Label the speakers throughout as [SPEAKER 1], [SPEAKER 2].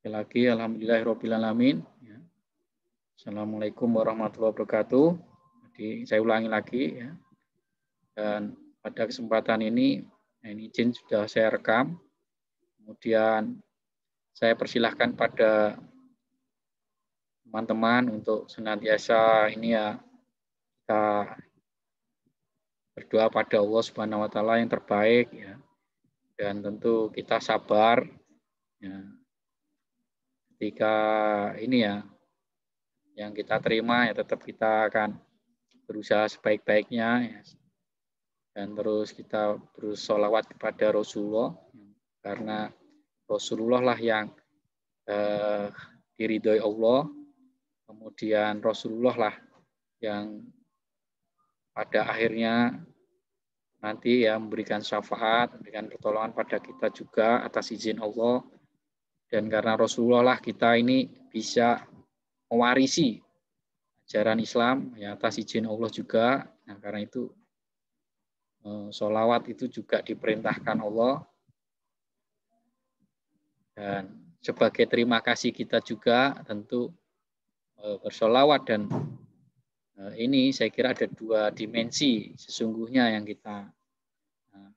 [SPEAKER 1] Sekali lagi, alhamdulillahirabbil alamin. Ya. Assalamualaikum warahmatullahi wabarakatuh. Jadi saya ulangi lagi ya. Dan pada kesempatan ini izin sudah saya rekam. Kemudian saya persilahkan pada teman-teman untuk senantiasa ini ya kita berdoa pada Allah Subhanahu wa taala yang terbaik ya. Dan tentu kita sabar ya. Ketika ini ya yang kita terima ya tetap kita akan berusaha sebaik-baiknya ya. Dan terus kita bersholawat kepada Rasulullah karena Rasulullah lah yang diridhoi Allah, kemudian Rasulullah lah yang pada akhirnya nanti ya memberikan syafaat, memberikan pertolongan pada kita juga atas izin Allah, dan karena Rasulullah lah kita ini bisa mewarisi ajaran Islam ya atas izin Allah juga. Nah, karena itu sholawat itu juga diperintahkan Allah, dan sebagai terima kasih kita juga tentu bersholawat. Dan ini saya kira ada dua dimensi sesungguhnya yang kita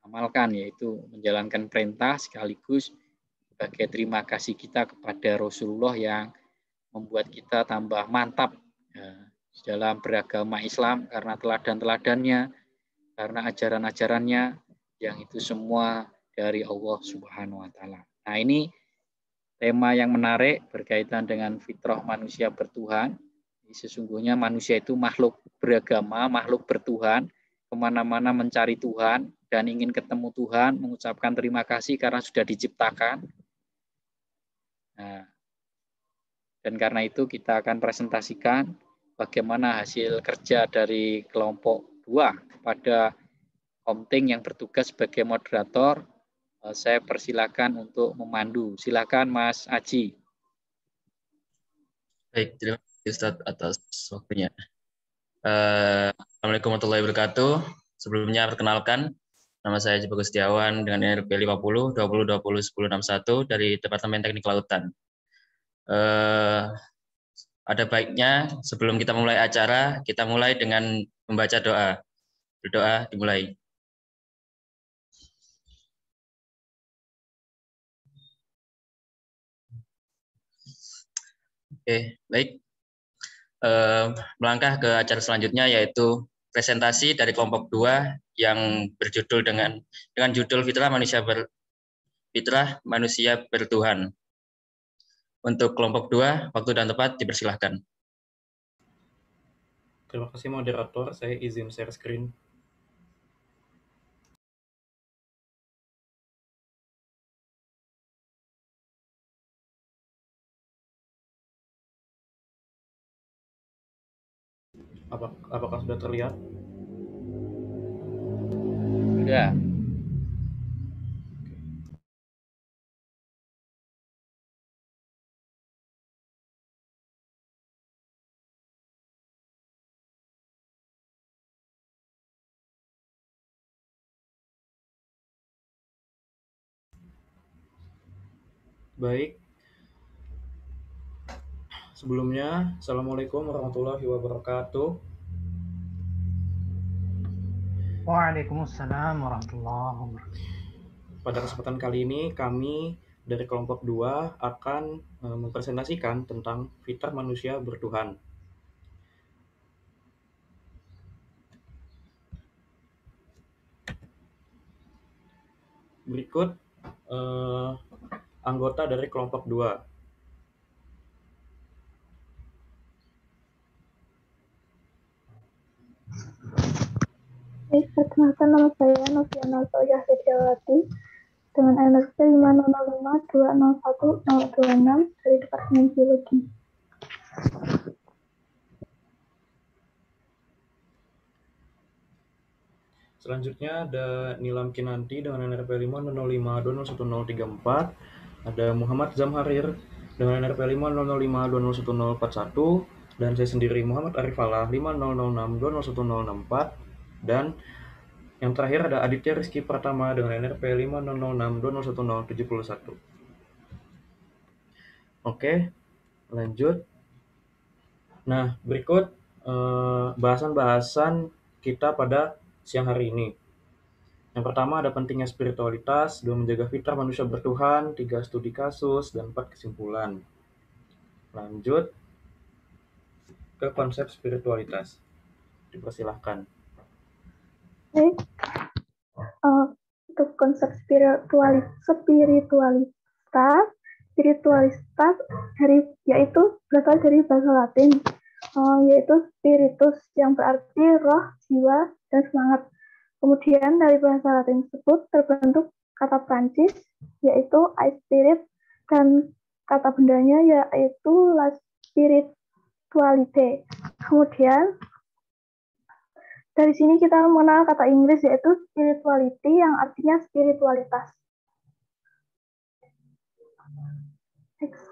[SPEAKER 1] amalkan, yaitu menjalankan perintah sekaligus sebagai terima kasih kita kepada Rasulullah yang membuat kita tambah mantap dalam beragama Islam karena teladan-teladannya, karena ajaran-ajarannya yang itu semua dari Allah Subhanahu wa taala. Nah, ini tema yang menarik berkaitan dengan fitrah manusia bertuhan. Sesungguhnya manusia itu makhluk beragama, makhluk bertuhan, kemana-mana mencari Tuhan dan ingin ketemu Tuhan, mengucapkan terima kasih karena sudah diciptakan. Nah, dan karena itu kita akan presentasikan bagaimana hasil kerja dari kelompok 2 kepada Komting yang bertugas sebagai moderator. Saya persilakan untuk memandu. Silakan Mas Aji.
[SPEAKER 2] Baik, terima kasih Ustadz atas waktunya. Assalamualaikum warahmatullahi wabarakatuh. Sebelumnya perkenalkan, nama saya Jibo Gustiawan dengan NRP 50 20 20 10 61 dari Departemen Teknik Lautan. Ada baiknya sebelum kita mulai acara, kita mulai dengan membaca doa. Berdoa dimulai. Oke, baik. Melangkah ke acara selanjutnya yaitu presentasi dari kelompok 2 yang berjudul dengan judul Fitrah Manusia Bertuhan. Untuk kelompok 2, waktu dan tempat dipersilahkan.
[SPEAKER 3] Terima kasih moderator, saya izin share screen. Apakah sudah terlihat?
[SPEAKER 1] Sudah.
[SPEAKER 3] Baik. Sebelumnya, Assalamualaikum warahmatullahi wabarakatuh.
[SPEAKER 4] Waalaikumsalam warahmatullahi wabarakatuh.
[SPEAKER 3] Pada kesempatan kali ini, kami dari kelompok 2 akan mempresentasikan tentang fitrah manusia bertuhan. Berikut anggota dari kelompok 2.
[SPEAKER 5] Perkenalkan, nama saya Noviana Soyah Setiawati dengan NRP 5005201026 dari Departemen Biologi.
[SPEAKER 3] Selanjutnya ada Nilam Kinanti dengan NRP 5005201034, ada Muhammad Zamharir dengan NRP 5005201041, dan saya sendiri Muhammad Arif Allah 5006201064, dan yang terakhir ada Aditya Rizky Pratama dengan NRP 5006201071. Oke, lanjut. Nah, berikut bahasan-bahasan kita pada siang hari ini. Yang pertama ada pentingnya spiritualitas, 2 menjaga fitrah manusia bertuhan, 3 studi kasus, dan 4 kesimpulan. Lanjut ke konsep spiritualitas. Dipersilahkan.
[SPEAKER 5] Baik, untuk konsep spiritualitas berasal dari bahasa Latin, yaitu spiritus yang berarti roh, jiwa, dan semangat. Kemudian dari bahasa Latin tersebut terbentuk kata Prancis yaitu spirit dan kata bendanya yaitu la spiritualité. Kemudian dari sini kita mengenal kata Inggris yaitu spirituality yang artinya spiritualitas. Next.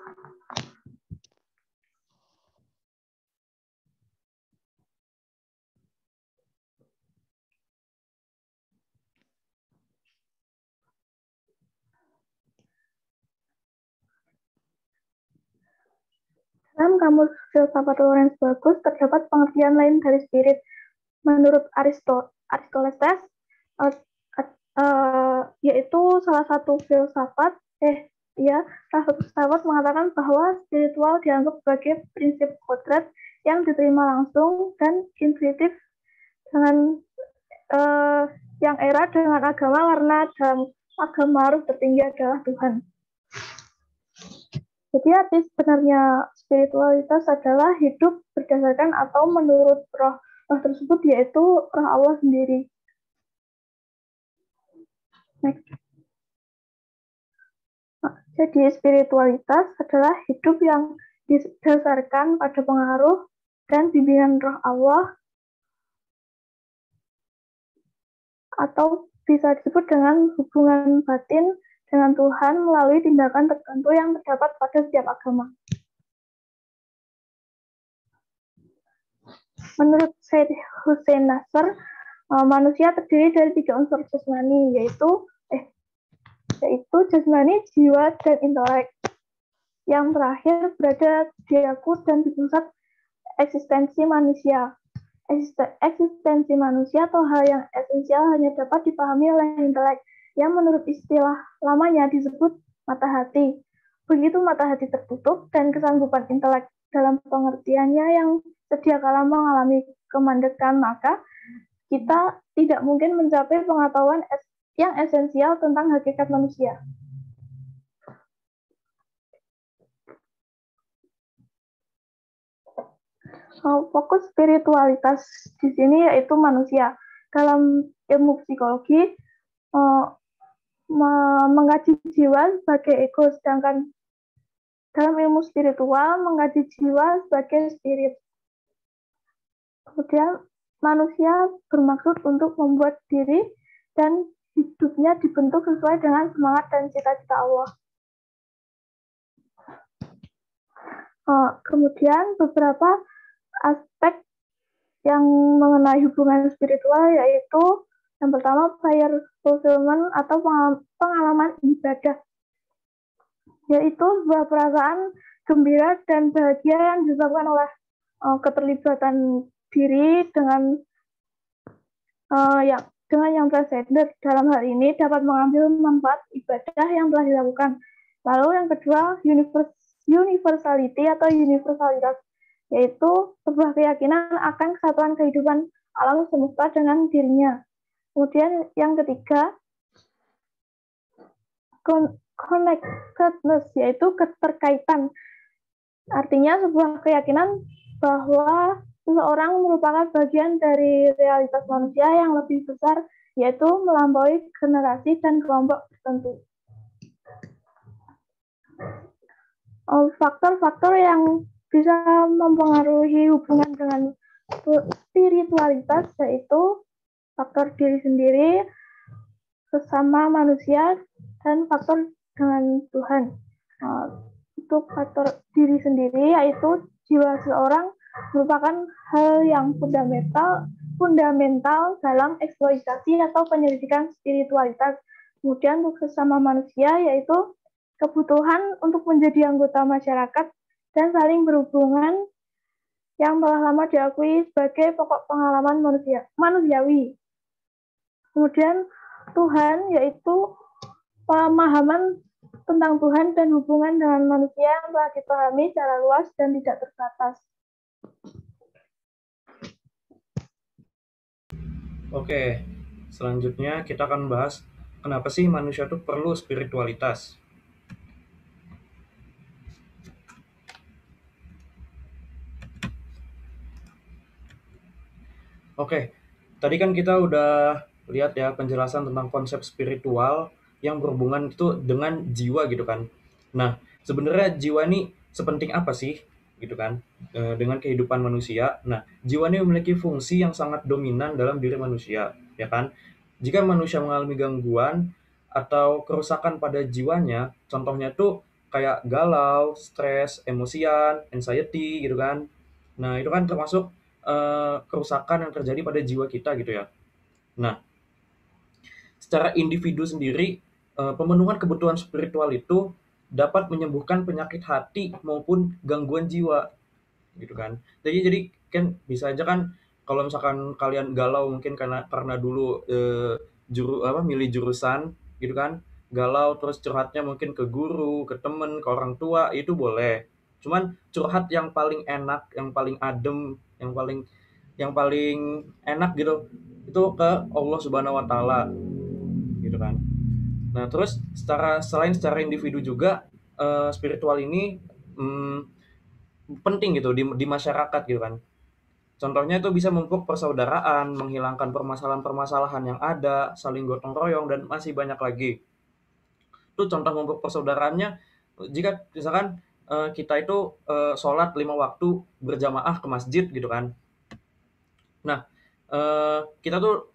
[SPEAKER 5] Dalam kamus filsafat Lawrence Bagus terdapat pengertian lain dari spirit. Menurut Aristoteles, yaitu salah satu filsafat mengatakan bahwa spiritual dianggap sebagai prinsip kodrat yang diterima langsung dan intuitif dengan yang era dengan agama, karena dalam agama ruh tertinggi adalah Tuhan. Jadi arti sebenarnya spiritualitas adalah hidup berdasarkan atau menurut roh tersebut, yaitu roh Allah sendiri. Next. Jadi spiritualitas adalah hidup yang didasarkan pada pengaruh dan bimbingan roh Allah, atau bisa disebut dengan hubungan batin dengan Tuhan melalui tindakan tertentu yang terdapat pada setiap agama. Menurut Syed Hussein Nasr, manusia terdiri dari 3 unsur jasmani, yaitu jasmani, jiwa, dan intelek. Yang terakhir berada di akut dan di pusat eksistensi manusia. Eksistensi manusia atau hal yang esensial hanya dapat dipahami oleh intelek, yang menurut istilah lamanya disebut mata hati. Begitu mata hati tertutup dan kesanggupan intelek dalam pengertiannya yang sedia kala mengalami kemandekan, maka kita tidak mungkin mencapai pengetahuan yang esensial tentang hakikat manusia. Fokus spiritualitas di sini yaitu manusia. Dalam ilmu psikologi mengkaji jiwa sebagai ego, sedangkan dalam ilmu spiritual mengkaji jiwa sebagai spirit. Kemudian manusia bermaksud untuk membuat diri dan hidupnya dibentuk sesuai dengan semangat dan cita-cita Allah. Kemudian beberapa aspek yang mengenai hubungan spiritual yaitu yang pertama prayer fulfillment atau pengalaman ibadah, yaitu sebuah perasaan gembira dan bahagia yang disebabkan oleh keterlibatan diri dengan yang transcendent. Dalam hal ini dapat mengambil manfaat ibadah yang telah dilakukan. Lalu yang kedua universality atau universalitas, yaitu sebuah keyakinan akan kesatuan kehidupan alam semesta dengan dirinya. Kemudian yang ketiga connectedness, yaitu keterkaitan. Artinya sebuah keyakinan bahwa seseorang merupakan bagian dari realitas manusia yang lebih besar, yaitu melampaui generasi dan kelompok tertentu. Faktor-faktor yang bisa mempengaruhi hubungan dengan spiritualitas yaitu faktor diri sendiri, sesama manusia, dan faktor dengan Tuhan. Untuk faktor diri sendiri yaitu jiwa seseorang merupakan hal yang fundamental dalam eksploitasi atau penyelidikan spiritualitas. Kemudian untuk sesama manusia yaitu kebutuhan untuk menjadi anggota masyarakat, dan saling berhubungan yang telah lama diakui sebagai pokok pengalaman manusiawi. Kemudian Tuhan, yaitu pemahaman tentang Tuhan dan hubungan dengan manusia yang telah dipahami secara luas dan tidak terbatas.
[SPEAKER 3] Oke, selanjutnya kita akan bahas kenapa sih manusia itu perlu spiritualitas. Oke, tadi kan kita udah lihat ya penjelasan tentang konsep spiritual yang berhubungan itu dengan jiwa gitu kan. Nah, sebenarnya jiwa ini sepenting apa sih gitu kan dengan kehidupan manusia. Nah, jiwa ini memiliki fungsi yang sangat dominan dalam diri manusia, ya kan? Jika manusia mengalami gangguan atau kerusakan pada jiwanya, contohnya tuh kayak galau, stres, emosian, anxiety gitu kan. Nah, itu kan termasuk kerusakan yang terjadi pada jiwa kita gitu ya. Nah, secara individu sendiri, pemenuhan kebutuhan spiritual itu dapat menyembuhkan penyakit hati maupun gangguan jiwa, gitu kan. Jadi kan bisa aja kan kalau misalkan kalian galau mungkin karena dulu milih jurusan gitu kan, galau terus curhatnya mungkin ke guru, ke temen, ke orang tua itu boleh. Cuman curhat yang paling enak, yang paling adem, yang paling enak gitu itu ke Allah Subhanahu wa taala gitu kan. Nah, terus selain secara individu juga spiritual ini penting gitu di masyarakat gitu kan. Contohnya itu bisa memupuk persaudaraan, menghilangkan permasalahan-permasalahan yang ada, saling gotong royong dan masih banyak lagi. Itu contoh memupuk persaudaraannya jika misalkan kita itu sholat 5 waktu berjamaah ke masjid gitu kan. Nah, kita tuh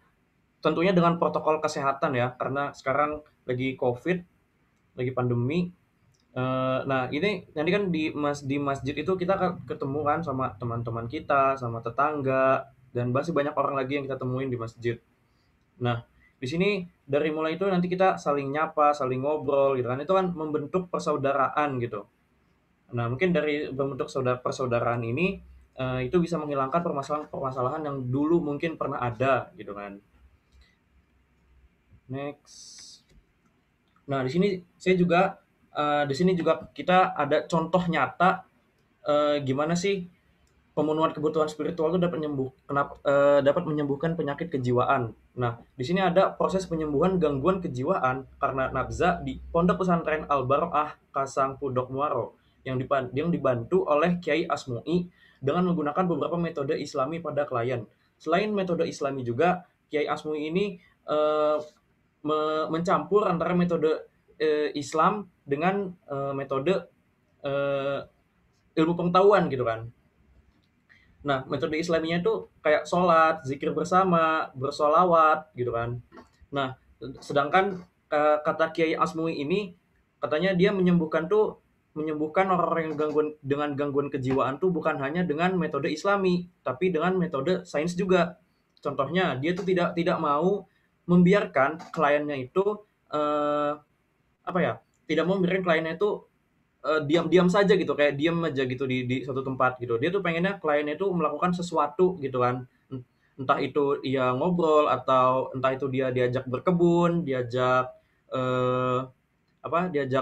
[SPEAKER 3] tentunya dengan protokol kesehatan ya, karena sekarang lagi COVID, lagi pandemi. Nah, ini nanti kan di masjid itu kita ketemu kan sama teman-teman kita, sama tetangga, dan masih banyak orang lagi yang kita temuin di masjid. Nah, di sini dari mulai itu nanti kita saling nyapa, saling ngobrol gitu kan. Itu kan membentuk persaudaraan gitu. Nah, mungkin dari membentuk persaudaraan ini itu bisa menghilangkan permasalahan-permasalahan yang dulu mungkin pernah ada gitu kan. Next. Nah, di sini juga kita ada contoh nyata gimana sih pemenuhan kebutuhan spiritual itu dapat menyembuhkan penyakit kejiwaan. Nah, di sini ada proses penyembuhan gangguan kejiwaan karena nafza di Pondok Pesantren Al-Baroah Kasang Pudok Muaro yang dibantu oleh Kiai Asmui dengan menggunakan beberapa metode Islami pada klien. Selain metode Islami juga, Kiai Asmui ini mencampur antara metode Islam dengan metode ilmu pengetahuan gitu kan. Nah, metode Islaminya itu kayak sholat, zikir bersama, bersolawat gitu kan. Nah, sedangkan kata Kiai Asmui ini katanya dia menyembuhkan orang-orang yang dengan gangguan kejiwaan tuh bukan hanya dengan metode Islami, tapi dengan metode sains juga. Contohnya, dia tuh tidak mau membiarkan kliennya itu tidak mau membiarkan kliennya itu diam-diam saja gitu, kayak diam aja gitu di suatu tempat gitu. Dia tuh pengennya kliennya itu melakukan sesuatu gitu kan. Entah itu ia ngobrol atau entah itu dia diajak berkebun, diajak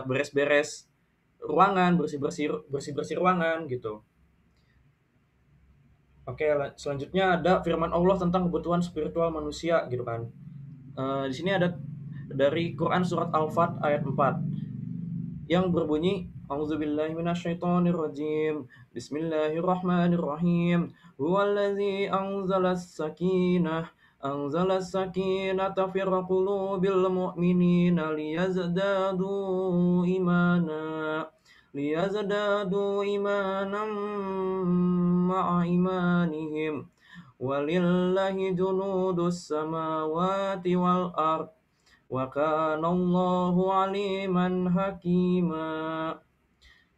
[SPEAKER 3] beres-beres ruangan, bersih-bersih ruangan gitu. Oke, selanjutnya ada firman Allah tentang kebutuhan spiritual manusia gitu kan. Di sini ada dari Quran surat Al-Fat ayat 4 yang berbunyi A'udzubillahi minasyaitonirrajim. Bismillahirrahmanirrahim. Huwallazi anzalas sakinata fil qulubil mu'minina liyazdadu imanan ma'a imanihim. Walillahi junudus samawati wal ard. Wa kana Allahu aliman hakima.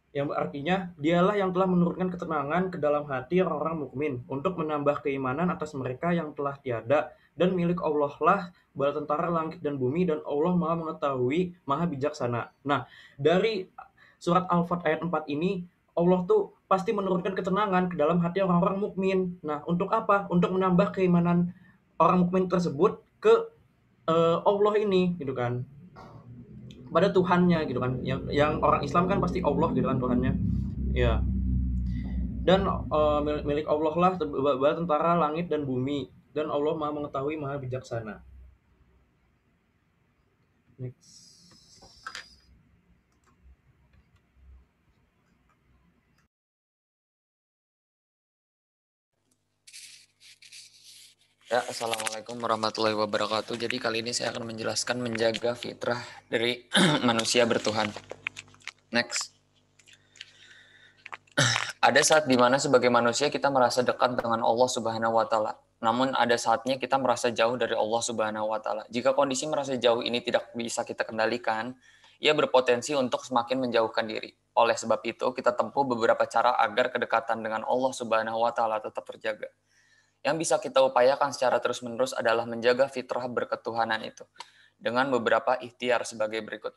[SPEAKER 3] yang artinya dialah yang telah menurunkan ketenangan ke dalam hati orang-orang mukmin untuk menambah keimanan atas mereka yang telah tiada, dan milik Allah lah bala tentara langit dan bumi, dan Allah Maha mengetahui, Maha bijaksana. Nah, dari surat Al-Fat ayat 4 ini, Allah tuh pasti menurunkan ketenangan ke dalam hati orang-orang mukmin. Nah, untuk apa? Untuk menambah keimanan orang mukmin tersebut ke Allah ini, gitu kan, pada Tuhannya, gitu kan. Yang orang Islam kan pasti Allah, gitu kan, Tuhannya. Ya. Dan milik Allah lah bala tentara langit dan bumi, dan Allah Maha mengetahui, Maha bijaksana. Next.
[SPEAKER 6] Ya, Assalamualaikum warahmatullahi wabarakatuh. Jadi kali ini saya akan menjelaskan menjaga fitrah dari manusia bertuhan. Next. Ada saat di mana sebagai manusia kita merasa dekat dengan Allah Subhanahu wa taala. Namun ada saatnya kita merasa jauh dari Allah Subhanahu wa taala. Jika kondisi merasa jauh ini tidak bisa kita kendalikan, ia berpotensi untuk semakin menjauhkan diri. Oleh sebab itu, kita tempuh beberapa cara agar kedekatan dengan Allah Subhanahu wa taala tetap terjaga. Yang bisa kita upayakan secara terus-menerus adalah menjaga fitrah berketuhanan itu dengan beberapa ikhtiar sebagai berikut.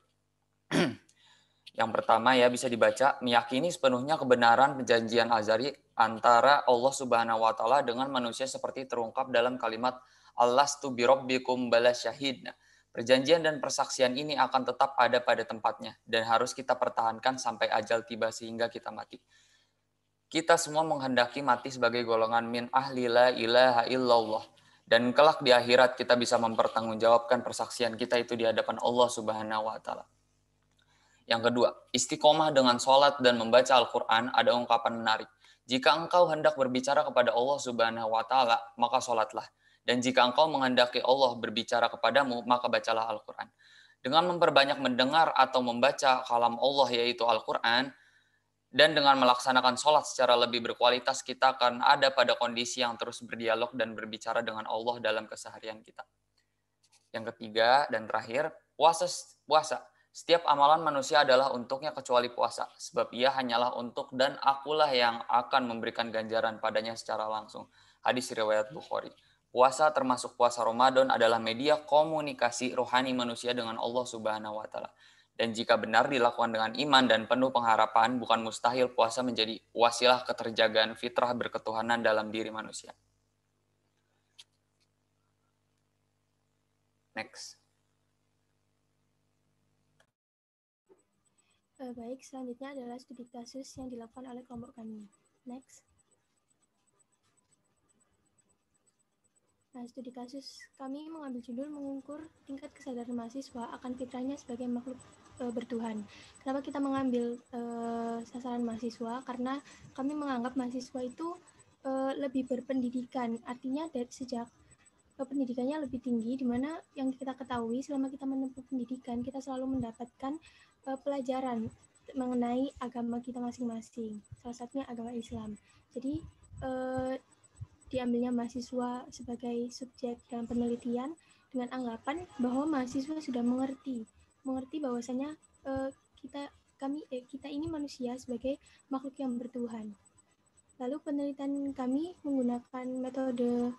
[SPEAKER 6] Yang pertama ya bisa dibaca, meyakini sepenuhnya kebenaran perjanjian azali antara Allah Subhanahu wa taala dengan manusia seperti terungkap dalam kalimat Alastu birabbikum bala syahidna. Perjanjian dan persaksian ini akan tetap ada pada tempatnya dan harus kita pertahankan sampai ajal tiba sehingga kita mati. Kita semua menghendaki mati sebagai golongan min ahli la ilaha illallah. Dan kelak di akhirat kita bisa mempertanggungjawabkan persaksian kita itu di hadapan Allah Subhanahu wa taala. Yang kedua, istiqomah dengan sholat dan membaca Al-Quran ada ungkapan menarik. Jika engkau hendak berbicara kepada Allah Subhanahu wa taala, maka sholatlah. Dan jika engkau menghendaki Allah berbicara kepadamu, maka bacalah Al-Quran. Dengan memperbanyak mendengar atau membaca kalam Allah yaitu Al-Quran, dan dengan melaksanakan sholat secara lebih berkualitas, kita akan ada pada kondisi yang terus berdialog dan berbicara dengan Allah dalam keseharian kita. Yang ketiga dan terakhir, puasa. Setiap amalan manusia adalah untuknya kecuali puasa, sebab ia hanyalah untuk dan akulah yang akan memberikan ganjaran padanya secara langsung. Hadis riwayat Bukhari. Puasa termasuk puasa Ramadan adalah media komunikasi rohani manusia dengan Allah Subhanahu wa taala. Dan jika benar dilakukan dengan iman dan penuh pengharapan, bukan mustahil puasa menjadi wasilah keterjagaan fitrah berketuhanan dalam diri manusia. Next.
[SPEAKER 7] Baik, selanjutnya adalah studi kasus yang dilakukan oleh kelompok kami. Next. Nah, studi kasus kami mengambil judul mengukur tingkat kesadaran mahasiswa akan fitrahnya sebagai makhluk bertuhan. Kenapa kita mengambil sasaran mahasiswa? Karena kami menganggap mahasiswa itu lebih berpendidikan. Artinya dari sejak pendidikannya lebih tinggi, di mana yang kita ketahui selama kita menempuh pendidikan, kita selalu mendapatkan pelajaran mengenai agama kita masing-masing. Salah satunya agama Islam. Jadi diambilnya mahasiswa sebagai subjek dalam penelitian dengan anggapan bahwa mahasiswa sudah mengerti bahwasanya kita ini manusia sebagai makhluk yang bertuhan. Lalu penelitian kami menggunakan metode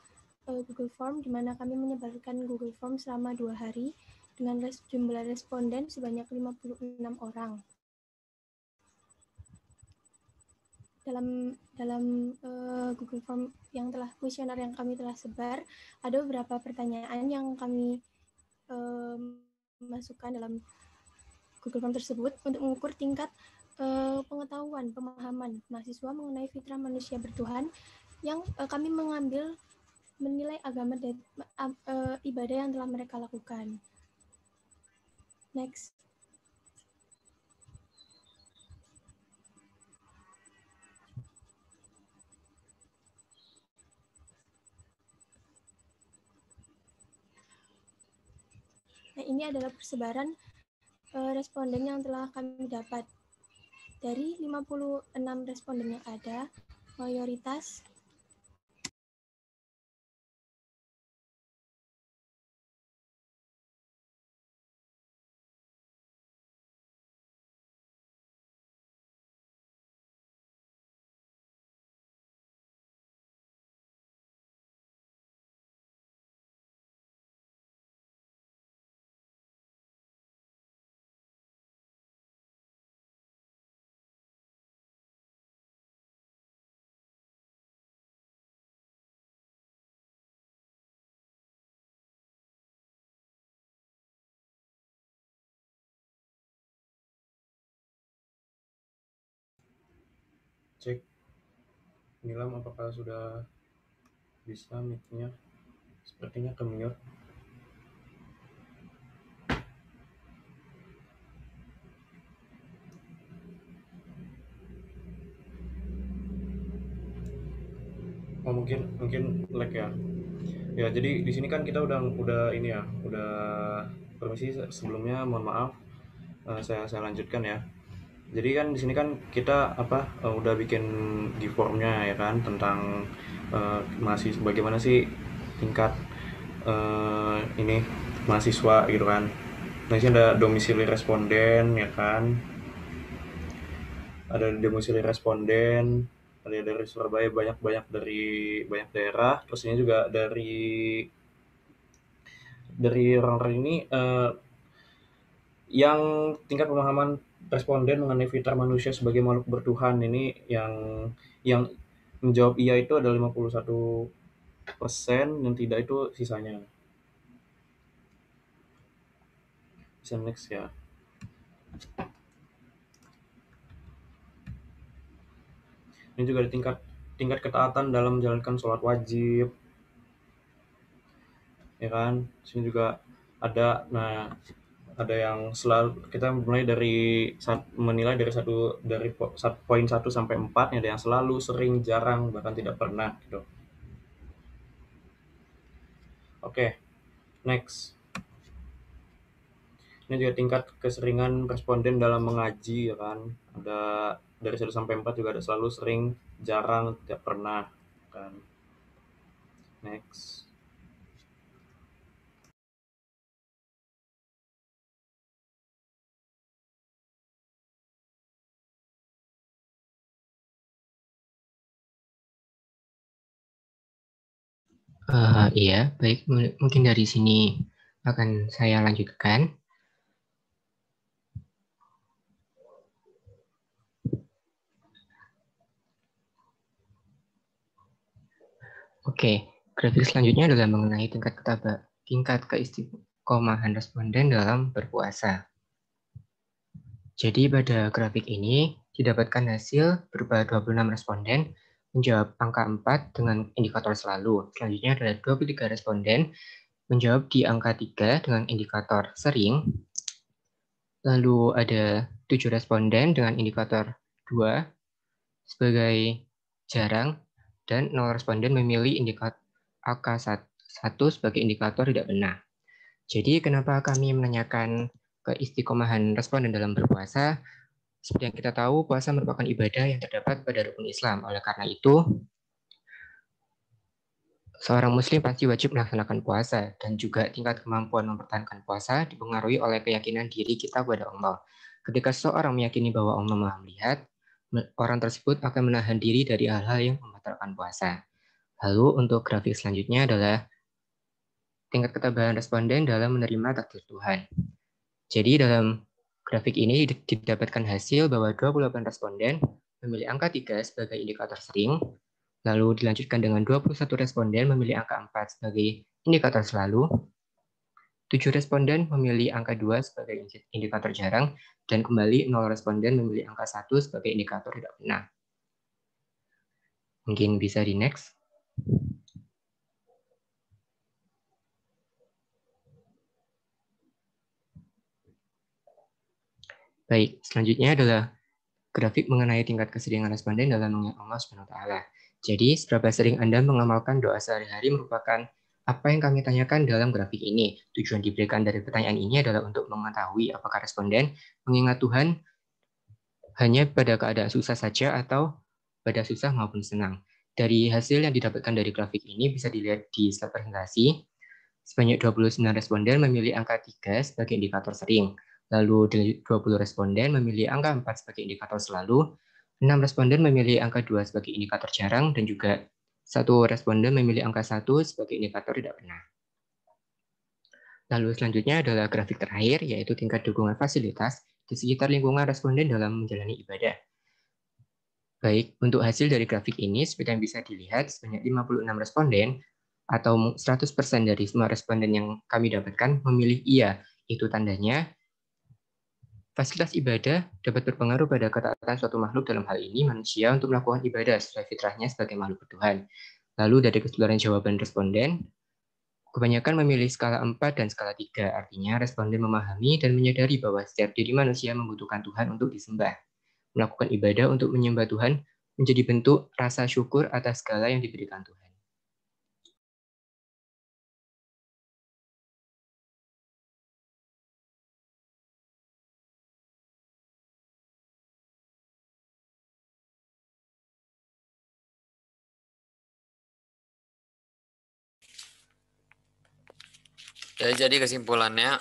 [SPEAKER 7] Google Form, di mana kami menyebarkan Google Form selama 2 hari dengan jumlah responden sebanyak 56 orang. Dalam Google Form yang kuesioner yang kami telah sebar, ada beberapa pertanyaan yang kami masukkan dalam Google Form tersebut untuk mengukur tingkat pengetahuan, pemahaman mahasiswa mengenai fitrah manusia bertuhan yang kami mengambil menilai agama dan ibadah yang telah mereka lakukan. Next. Nah, ini adalah persebaran responden yang telah kami dapat. Dari 56 responden yang ada, mayoritas
[SPEAKER 3] Cek Nilam apakah sudah bisa mic-nya? Sepertinya ke mute. Oh, mungkin lag ya. Ya, jadi di sini kan kita udah ini ya, udah permisi sebelumnya, mohon maaf. Saya lanjutkan ya. Jadi kan di sini kan kita udah bikin di formnya ya kan tentang masih bagaimana sih tingkat ini mahasiswa gitu kan. Nah, sini ada domisili responden ya kan. Ada domisili responden, ada dari Surabaya, banyak dari banyak daerah. Terus ini juga dari orang-orang ini yang tingkat pemahaman responden mengenai fitrah manusia sebagai makhluk bertuhan ini yang menjawab iya itu ada 51%, yang tidak itu sisanya. Bisa next ya. Ini juga ada tingkat ketaatan dalam menjalankan sholat wajib, ya kan. Sini juga ada, nah ada yang selalu, kita mulai dari menilai dari poin 1 sampai 4, ada yang selalu, sering, jarang, bahkan tidak pernah gitu. Oke, next. Ini juga tingkat keseringan responden dalam mengaji ya kan. Ada dari 1 sampai 4 juga ada selalu, sering, jarang, tidak pernah kan. Next.
[SPEAKER 8] Iya, baik. Mungkin dari sini akan saya lanjutkan. Oke, grafik selanjutnya adalah mengenai tingkat keistiqomahan responden dalam berpuasa. Jadi pada grafik ini didapatkan hasil berupa 26 responden menjawab angka 4 dengan indikator selalu. Selanjutnya adalah 23 responden menjawab di angka 3 dengan indikator sering. Lalu ada 7 responden dengan indikator 2 sebagai jarang, dan 0 responden memilih indikator angka 1 sebagai indikator tidak benar. Jadi kenapa kami menanyakan keistiqomahan responden dalam berpuasa? Seperti yang kita tahu, puasa merupakan ibadah yang terdapat pada rukun Islam. Oleh karena itu, seorang muslim pasti wajib melaksanakan puasa, dan juga tingkat kemampuan mempertahankan puasa dipengaruhi oleh keyakinan diri kita kepada Allah. Ketika seseorang meyakini bahwa Allah Maha melihat, orang tersebut akan menahan diri dari hal-hal yang membatalkan puasa. Lalu untuk grafik selanjutnya adalah tingkat ketabahan responden dalam menerima takdir Tuhan. Jadi dalam grafik ini didapatkan hasil bahwa 28 responden memilih angka 3 sebagai indikator sering, lalu dilanjutkan dengan 21 responden memilih angka 4 sebagai indikator selalu, 7 responden memilih angka 2 sebagai indikator jarang, dan kembali 0 responden memilih angka 1 sebagai indikator tidak benar. Mungkin bisa di next. Baik, selanjutnya adalah grafik mengenai tingkat keseringan responden dalam mengingat Allah SWT. Jadi, seberapa sering Anda mengamalkan doa sehari-hari merupakan apa yang kami tanyakan dalam grafik ini. Tujuan diberikan dari pertanyaan ini adalah untuk mengetahui apakah responden mengingat Tuhan hanya pada keadaan susah saja atau pada susah maupun senang. Dari hasil yang didapatkan dari grafik ini bisa dilihat di slide presentasi. Sebanyak 29 responden memilih angka 3 sebagai indikator sering. Lalu 20 responden memilih angka 4 sebagai indikator selalu, 6 responden memilih angka 2 sebagai indikator jarang, dan juga 1 responden memilih angka 1 sebagai indikator tidak benar. Lalu selanjutnya adalah grafik terakhir, yaitu tingkat dukungan fasilitas di sekitar lingkungan responden dalam menjalani ibadah. Baik, untuk hasil dari grafik ini, seperti yang bisa dilihat, sebanyak 56 responden atau 100% dari semua responden yang kami dapatkan memilih iya. Itu tandanya Fasilitas ibadah dapat berpengaruh pada ketaatan suatu makhluk, dalam hal ini manusia, untuk melakukan ibadah sesuai fitrahnya sebagai makhluk bertuhan. Lalu dari keseluruhan jawaban responden, kebanyakan memilih skala 4 dan skala 3, artinya responden memahami dan menyadari bahwa setiap diri manusia membutuhkan Tuhan untuk disembah. Melakukan ibadah untuk menyembah Tuhan menjadi bentuk rasa syukur atas segala yang diberikan Tuhan.
[SPEAKER 6] Ya, jadi kesimpulannya,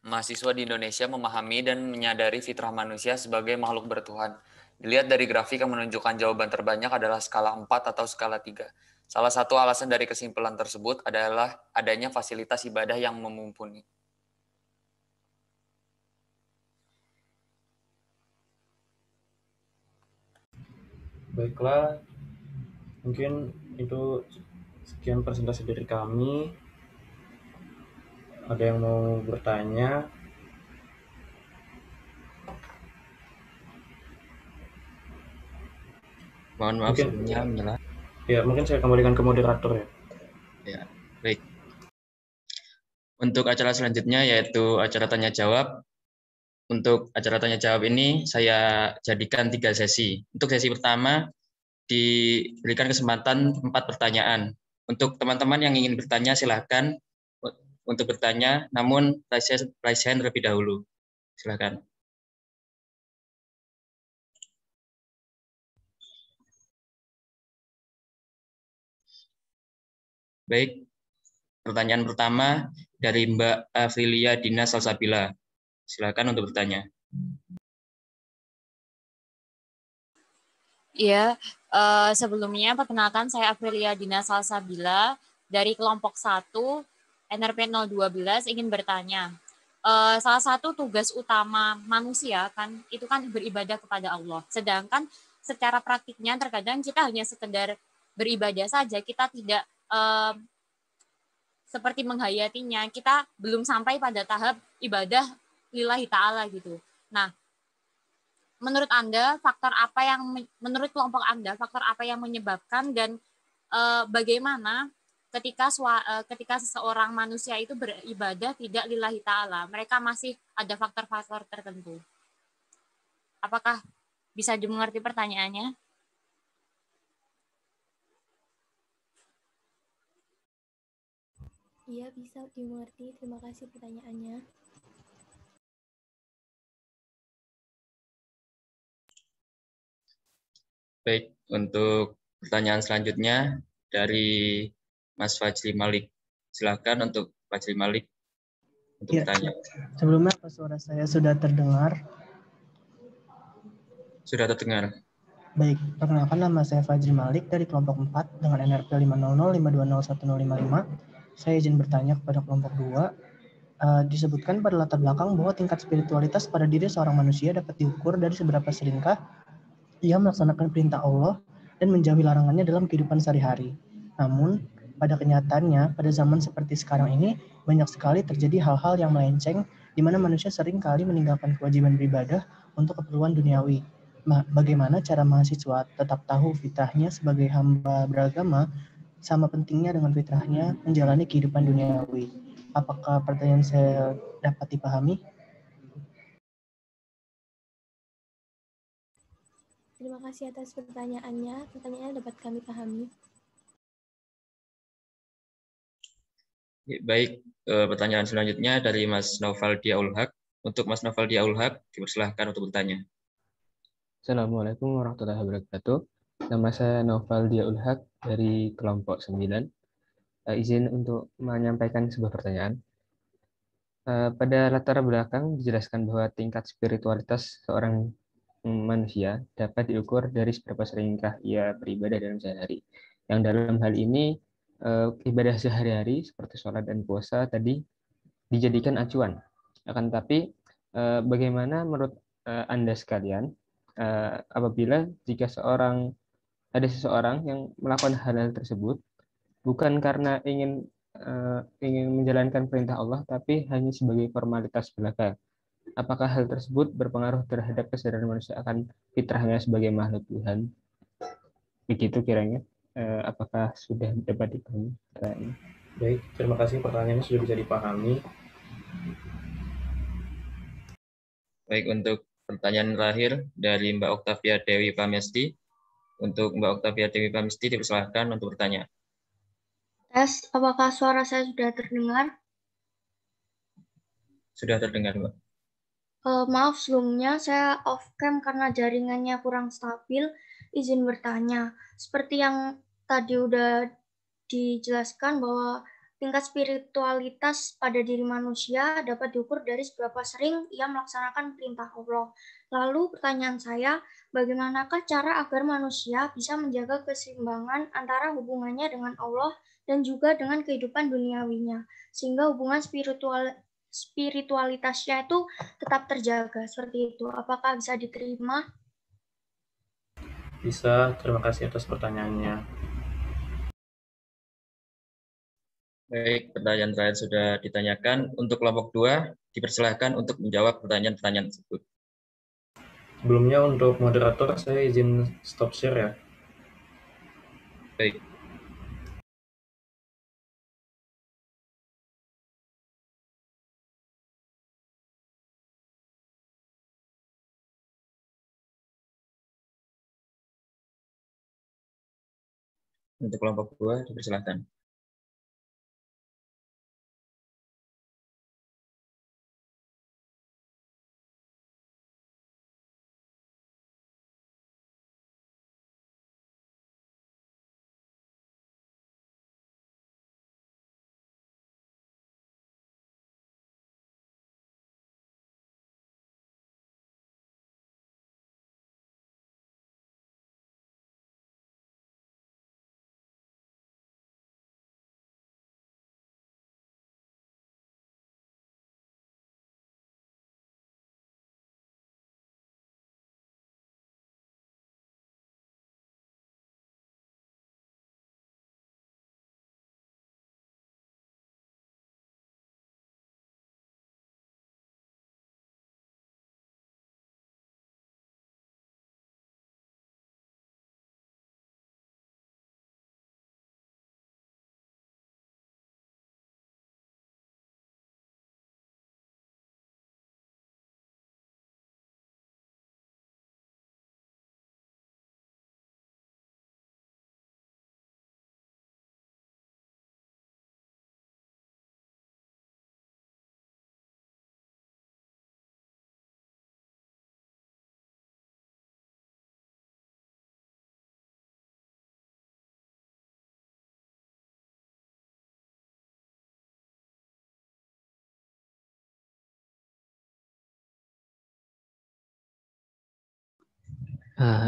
[SPEAKER 6] mahasiswa di Indonesia memahami dan menyadari fitrah manusia sebagai makhluk bertuhan. Dilihat dari grafik yang menunjukkan jawaban terbanyak adalah skala 4 atau skala 3. Salah satu alasan dari kesimpulan tersebut adalah adanya fasilitas ibadah yang mumpuni.
[SPEAKER 3] Baiklah, mungkin itu sekian presentasi dari kami. Ada yang mau bertanya?
[SPEAKER 2] Mohon maaf
[SPEAKER 3] Mungkin-
[SPEAKER 2] sebelumnya menjelaskan.
[SPEAKER 3] Ya, mungkin saya kembalikan ke moderator ya.
[SPEAKER 2] Ya, baik. Untuk acara selanjutnya yaitu acara tanya jawab. Untuk acara tanya jawab ini saya jadikan 3 sesi. Untuk sesi pertama diberikan kesempatan 4 pertanyaan. Untuk teman-teman yang ingin bertanya silahkan untuk bertanya, namun raise hand terlebih dahulu. Silahkan. Baik, pertanyaan pertama dari Mbak Afrilia Dina Salsabila. Silakan untuk bertanya.
[SPEAKER 9] Iya, sebelumnya perkenalkan saya Afrilia Dina Salsabila dari kelompok 1 NRP 012 ingin bertanya. Salah satu tugas utama manusia kan itu kan beribadah kepada Allah. Sedangkan secara praktiknya terkadang kita hanya sekedar beribadah saja, kita tidak seperti menghayatinya. Kita belum sampai pada tahap ibadah lillahi ta'ala gitu. Nah, menurut Anda, menurut kelompok Anda, faktor apa yang menyebabkan dan bagaimana ketika seseorang manusia itu beribadah tidak lillahi ta'ala, mereka masih ada faktor-faktor tertentu? Apakah bisa dimengerti pertanyaannya?
[SPEAKER 7] Iya, bisa dimengerti. Terima kasih pertanyaannya.
[SPEAKER 2] Baik, untuk pertanyaan selanjutnya dari Mas Fajri Malik. Silakan untuk Fajri Malik untuk bertanya.
[SPEAKER 10] Sebelumnya apa suara saya sudah terdengar?
[SPEAKER 2] Sudah terdengar.
[SPEAKER 10] Baik, perkenalkan nama saya Fajri Malik dari kelompok 4 dengan NRP 500520155. Saya izin bertanya kepada kelompok 2. Disebutkan pada latar belakang bahwa tingkat spiritualitas pada diri seorang manusia dapat diukur dari seberapa seringkah ia melaksanakan perintah Allah dan menjauhi larangannya dalam kehidupan sehari-hari. Namun, pada kenyataannya, pada zaman seperti sekarang ini, banyak sekali terjadi hal-hal yang melenceng, di mana manusia sering kali meninggalkan kewajiban beribadah untuk keperluan duniawi. Bagaimana cara mahasiswa tetap tahu fitrahnya sebagai hamba beragama, sama pentingnya dengan fitrahnya menjalani kehidupan duniawi? Apakah pertanyaan saya dapat dipahami?
[SPEAKER 7] Terima kasih atas pertanyaannya. Pertanyaannya dapat kami pahami.
[SPEAKER 2] Baik, pertanyaan selanjutnya dari Mas Naufal Diaulhaq. Untuk Mas Naufal Diaulhaq, dipersilahkan untuk bertanya.
[SPEAKER 8] Assalamualaikum warahmatullahi wabarakatuh. Nama saya Naufal Diaulhaq dari kelompok 9. Izin untuk menyampaikan sebuah pertanyaan. Pada latar belakang dijelaskan bahwa tingkat spiritualitas seorang manusia dapat diukur dari seberapa seringkah ia beribadah dalam sehari. Yang dalam hal ini ibadah sehari-hari seperti sholat dan puasa tadi dijadikan acuan. Akan tetapi bagaimana menurut Anda sekalian apabila jika ada seseorang yang melakukan hal-hal tersebut bukan karena ingin menjalankan perintah Allah, tapi hanya sebagai formalitas belaka. Apakah hal tersebut berpengaruh terhadap kesadaran manusia akan fitrahnya sebagai makhluk Tuhan? Begitu kiranya. Apakah sudah dapat dipahami pertanyaannya?
[SPEAKER 3] Baik, terima kasih, pertanyaannya sudah bisa dipahami.
[SPEAKER 2] Baik, untuk pertanyaan terakhir dari Mbak Oktavia Dewi Pamesti. Untuk Mbak Oktavia Dewi Pamesti dipersilahkan untuk bertanya.
[SPEAKER 11] Tes, apakah suara saya sudah terdengar?
[SPEAKER 2] Sudah terdengar, Mbak.
[SPEAKER 11] Maaf sebelumnya saya off cam karena jaringannya kurang stabil. Izin bertanya, seperti yang tadi udah dijelaskan bahwa tingkat spiritualitas pada diri manusia dapat diukur dari seberapa sering ia melaksanakan perintah Allah. Lalu pertanyaan saya, bagaimanakah cara agar manusia bisa menjaga keseimbangan antara hubungannya dengan Allah dan juga dengan kehidupan duniawinya, sehingga hubungan spiritualitasnya itu tetap terjaga seperti itu. Apakah bisa diterima?
[SPEAKER 3] Bisa, terima kasih atas pertanyaannya.
[SPEAKER 2] Baik, pertanyaan terakhir sudah ditanyakan. Untuk kelompok 2, dipersilahkan untuk menjawab pertanyaan-pertanyaan tersebut.
[SPEAKER 3] Sebelumnya untuk moderator, saya izin stop share ya.
[SPEAKER 2] Baik. Untuk kelompok 2, dipersilahkan.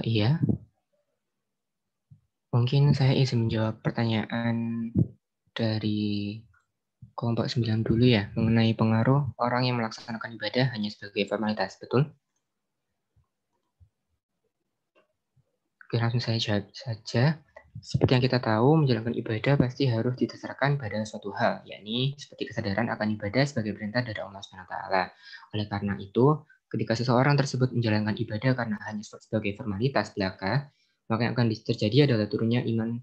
[SPEAKER 8] Iya. Mungkin saya izin menjawab pertanyaan dari kelompok 9 dulu ya, mengenai pengaruh orang yang melaksanakan ibadah hanya sebagai formalitas, betul? Oke, langsung saya jawab saja. Seperti yang kita tahu, menjalankan ibadah pasti harus didasarkan pada suatu hal, yakni seperti kesadaran akan ibadah sebagai perintah dari Allah SWT. Oleh karena itu, ketika seseorang tersebut menjalankan ibadah karena hanya sebagai formalitas belaka, maka yang akan terjadi adalah turunnya iman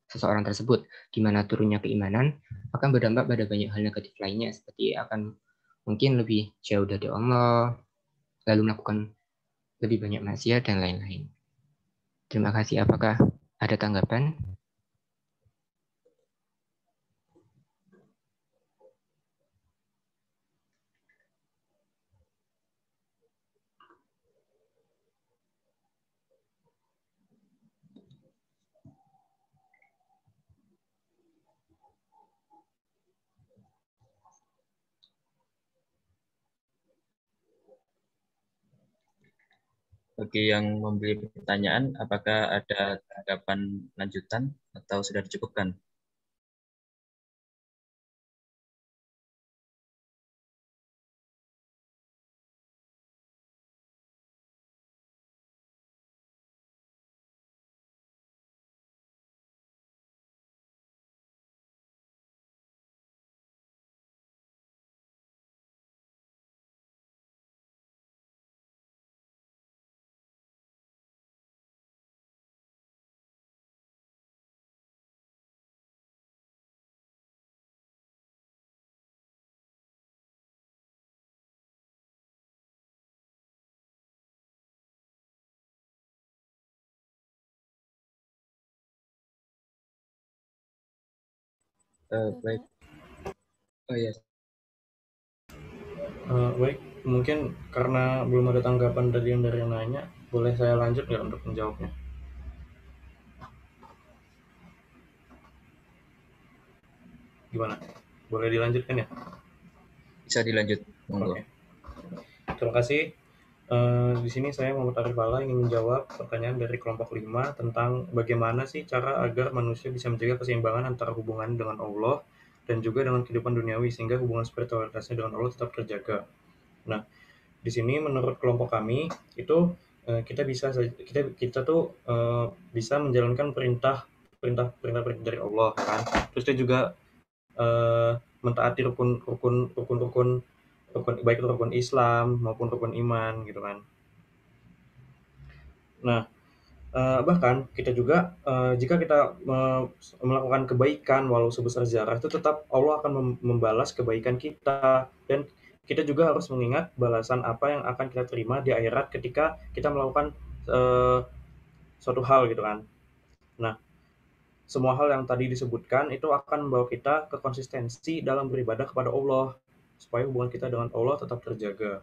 [SPEAKER 8] seseorang tersebut, di mana turunnya keimanan akan berdampak pada banyak hal negatif lainnya, seperti akan mungkin lebih jauh dari Allah, lalu melakukan lebih banyak maksiat, dan lain-lain. Terima kasih. Apakah ada tanggapan?
[SPEAKER 2] Bagi yang memberi pertanyaan, apakah ada tanggapan lanjutan atau sudah dicukupkan? Baik. Oh iya.
[SPEAKER 3] Baik, mungkin karena belum ada tanggapan dari yang nanya, boleh saya lanjut nggak untuk menjawabnya? Gimana? Boleh dilanjutkan ya?
[SPEAKER 2] Bisa dilanjut. Monggo.
[SPEAKER 3] Oke. Terima kasih. Di sini saya Muhammad Arif Bala ingin menjawab pertanyaan dari kelompok 5 tentang bagaimana sih cara agar manusia bisa menjaga keseimbangan antara hubungan dengan Allah dan juga dengan kehidupan duniawi sehingga hubungan spiritualitasnya dengan Allah tetap terjaga. Nah, di sini menurut kelompok kami itu kita bisa menjalankan perintah dari Allah kan. Terus dia juga mentaati rukun baik itu rukun Islam maupun rukun iman gitu kan. Nah, bahkan kita juga jika kita melakukan kebaikan walau sebesar zarah itu tetap Allah akan membalas kebaikan kita, dan kita juga harus mengingat balasan apa yang akan kita terima di akhirat ketika kita melakukan suatu hal gitu kan. Nah, semua hal yang tadi disebutkan itu akan membawa kita ke konsistensi dalam beribadah kepada Allah supaya hubungan kita dengan Allah tetap terjaga.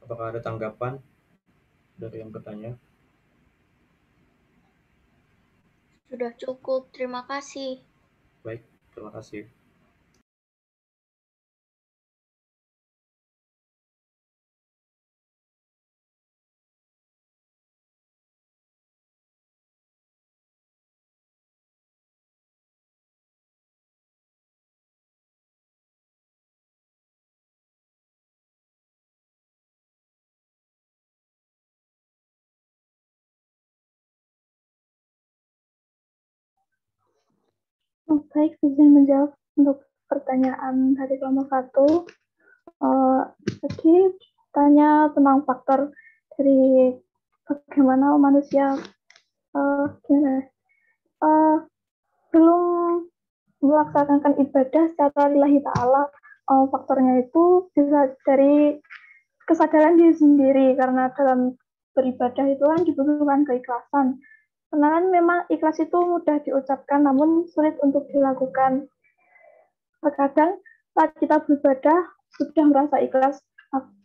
[SPEAKER 3] Apakah ada tanggapan dari yang bertanya?
[SPEAKER 11] Sudah cukup, terima kasih.
[SPEAKER 3] Baik, terima kasih.
[SPEAKER 5] Baik, izin menjawab untuk pertanyaan dari kelompok 1. Tadi tanya tentang faktor dari bagaimana manusia belum melaksanakan ibadah secara lillahi ta'ala. Faktornya itu bisa dari kesadaran diri sendiri, karena dalam beribadah itu kan dibutuhkan keikhlasan. Karena kan memang ikhlas itu mudah diucapkan namun sulit untuk dilakukan. Terkadang saat kita beribadah sudah merasa ikhlas,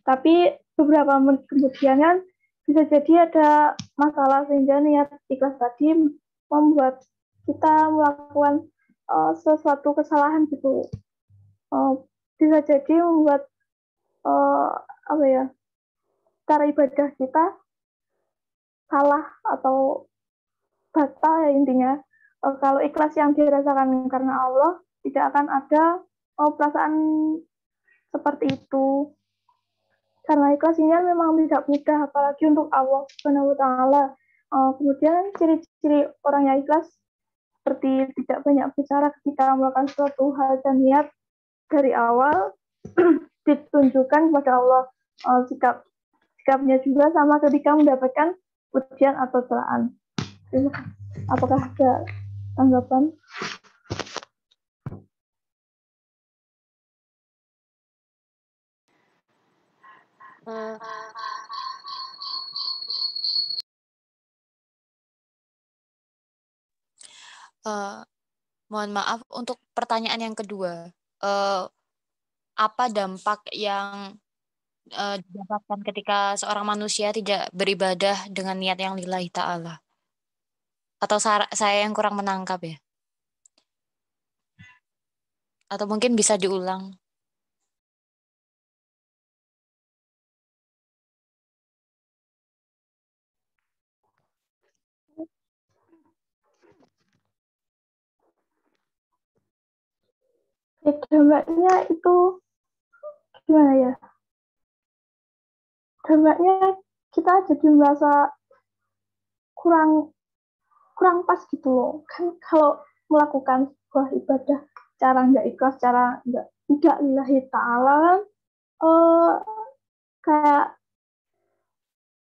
[SPEAKER 5] tapi beberapa menit kemudian kan bisa jadi ada masalah sehingga niat ikhlas tadi membuat kita melakukan sesuatu kesalahan gitu. Bisa jadi membuat cara ibadah kita salah atau batal ya intinya. Kalau ikhlas yang dirasakan karena Allah, tidak akan ada perasaan seperti itu. Karena ikhlas ini memang tidak mudah, apalagi untuk Allah Subhanahu wa Ta'ala. Kemudian ciri-ciri orang yang ikhlas seperti tidak banyak bicara ketika melakukan suatu hal dan niat dari awal ditunjukkan kepada Allah. Sikapnya juga sama ketika mendapatkan ujian atau celaan. Apakah ada tanggapan?
[SPEAKER 9] Mohon maaf untuk pertanyaan yang kedua. Apa dampak yang didapatkan ketika seorang manusia tidak beribadah dengan niat yang lillahi ta'ala? Atau saya yang kurang menangkap ya? Atau mungkin bisa diulang?
[SPEAKER 5] Dampaknya itu gimana ya? Dampaknya kita jadi merasa kurang pas gitu loh. Kan kalau melakukan sebuah ibadah cara nggak ikhlas, cara tidak lillahi ta'ala kan kayak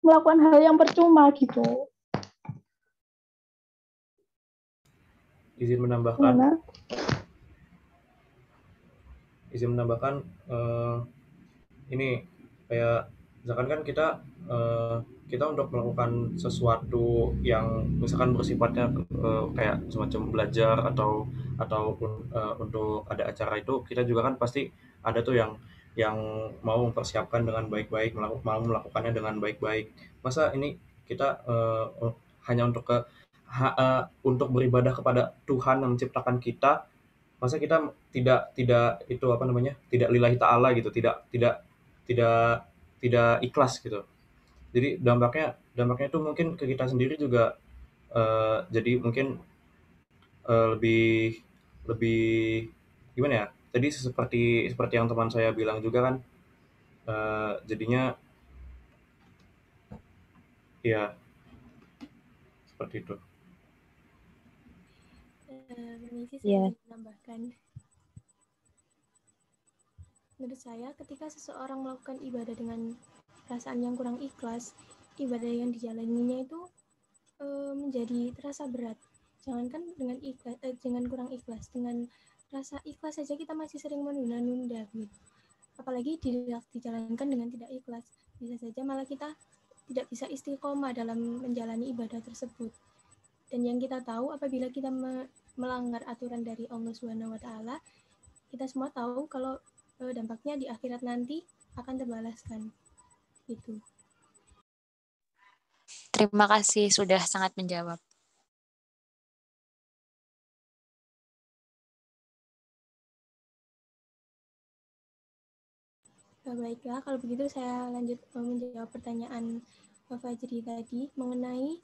[SPEAKER 5] melakukan hal yang percuma gitu.
[SPEAKER 3] Izin menambahkan ini kayak misalkan kan kita kita untuk melakukan sesuatu yang misalkan bersifatnya kayak semacam belajar ataupun untuk ada acara itu, kita juga kan pasti ada tuh yang mau mempersiapkan dengan baik-baik, mau melakukannya dengan baik-baik. Masa ini kita hanya untuk beribadah kepada Tuhan yang menciptakan kita, masa kita tidak itu apa namanya, tidak lillahi ta'ala gitu, tidak ikhlas gitu. Jadi dampaknya itu mungkin ke kita sendiri juga, jadi mungkin lebih gimana ya? Tadi seperti yang teman saya bilang juga kan, jadinya ya seperti itu.
[SPEAKER 7] Permisi, saya ingin menambahkan. Menurut saya, ketika seseorang melakukan ibadah dengan perasaan yang kurang ikhlas, ibadah yang dijalaninya itu menjadi terasa berat. Jangankan dengan dengan kurang ikhlas, dengan rasa ikhlas saja kita masih sering menunda-nunda gitu. Apalagi dijalankan dengan tidak ikhlas, bisa saja malah kita tidak bisa istiqomah dalam menjalani ibadah tersebut. Dan yang kita tahu, apabila kita melanggar aturan dari Allah Subhanahu wa Ta'ala, kita semua tahu kalau dampaknya di akhirat nanti akan terbalaskan. Gitu.
[SPEAKER 9] Terima kasih sudah sangat menjawab.
[SPEAKER 7] Baiklah, kalau begitu saya lanjut menjawab pertanyaan Pak Fajri tadi mengenai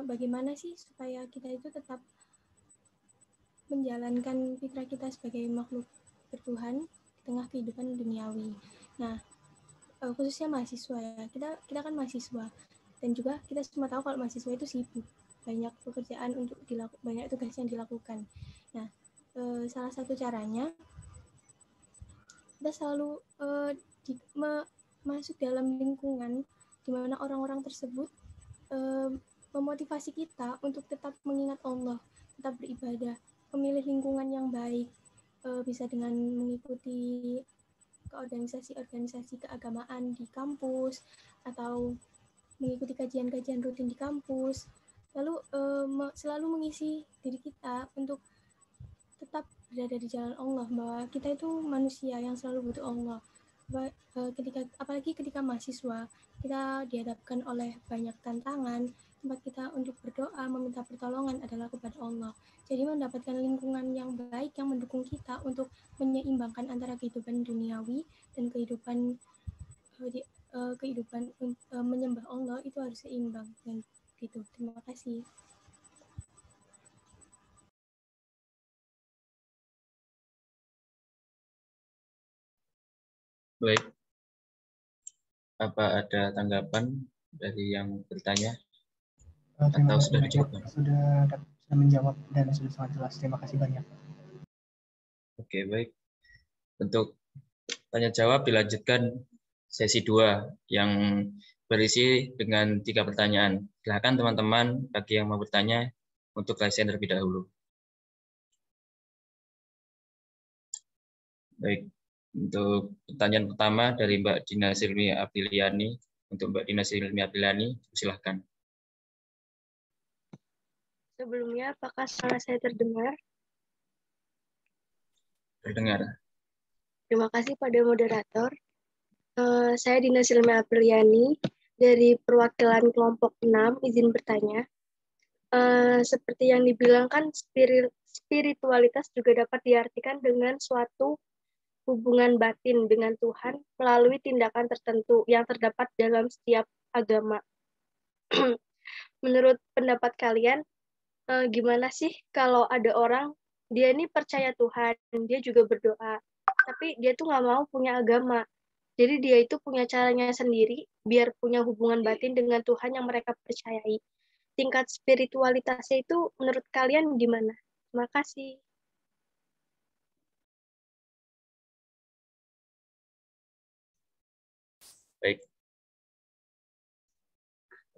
[SPEAKER 7] bagaimana sih supaya kita itu tetap menjalankan fitrah kita sebagai makhluk bertuhan di tengah kehidupan duniawi. Nah, khususnya mahasiswa ya, kita kan mahasiswa, dan juga kita semua tahu kalau mahasiswa itu sibuk, banyak pekerjaan untuk banyak tugas yang dilakukan. Nah, salah satu caranya kita selalu masuk dalam lingkungan di mana orang-orang tersebut memotivasi kita untuk tetap mengingat Allah, tetap beribadah, memilih lingkungan yang baik, bisa dengan mengikuti ke organisasi-organisasi keagamaan di kampus atau mengikuti kajian-kajian rutin di kampus, lalu selalu mengisi diri kita untuk tetap berada di jalan Allah, bahwa kita itu manusia yang selalu butuh Allah. Apalagi ketika mahasiswa, kita dihadapkan oleh banyak tantangan, tempat kita untuk berdoa, meminta pertolongan adalah kepada Allah. Jadi mendapatkan lingkungan yang baik yang mendukung kita untuk menyeimbangkan antara kehidupan duniawi dan kehidupan menyembah Allah itu harus seimbang. Dan gitu. Terima kasih.
[SPEAKER 2] Baik. Apa ada tanggapan dari yang bertanya?
[SPEAKER 10] Terima
[SPEAKER 2] Atau
[SPEAKER 10] kasih
[SPEAKER 2] sudah
[SPEAKER 10] banyak,
[SPEAKER 2] dijawab?
[SPEAKER 10] sudah menjawab dan sudah sangat jelas. Terima kasih banyak.
[SPEAKER 2] Oke, baik. Untuk tanya jawab dilanjutkan sesi 2 yang berisi dengan 3 pertanyaan. Silakan teman-teman bagi yang mau bertanya untuk raise hand terlebih dahulu. Baik. Untuk pertanyaan pertama dari Mbak Dina Silmi Apriliani. Untuk Mbak Dina Silmi Apriliani, silakan.
[SPEAKER 11] Sebelumnya, apakah suara saya terdengar?
[SPEAKER 2] Terdengar.
[SPEAKER 11] Terima kasih pada moderator. Saya Dina Silmi Apriliani dari perwakilan kelompok 6, izin bertanya. Seperti yang dibilang kan, spiritualitas juga dapat diartikan dengan suatu hubungan batin dengan Tuhan melalui tindakan tertentu yang terdapat dalam setiap agama. Menurut pendapat kalian, gimana sih kalau ada orang, dia ini percaya Tuhan, dia juga berdoa, tapi dia tuh nggak mau punya agama. Jadi dia itu punya caranya sendiri biar punya hubungan batin dengan Tuhan yang mereka percayai. Tingkat spiritualitasnya itu menurut kalian gimana? Terima kasih.
[SPEAKER 2] Baik.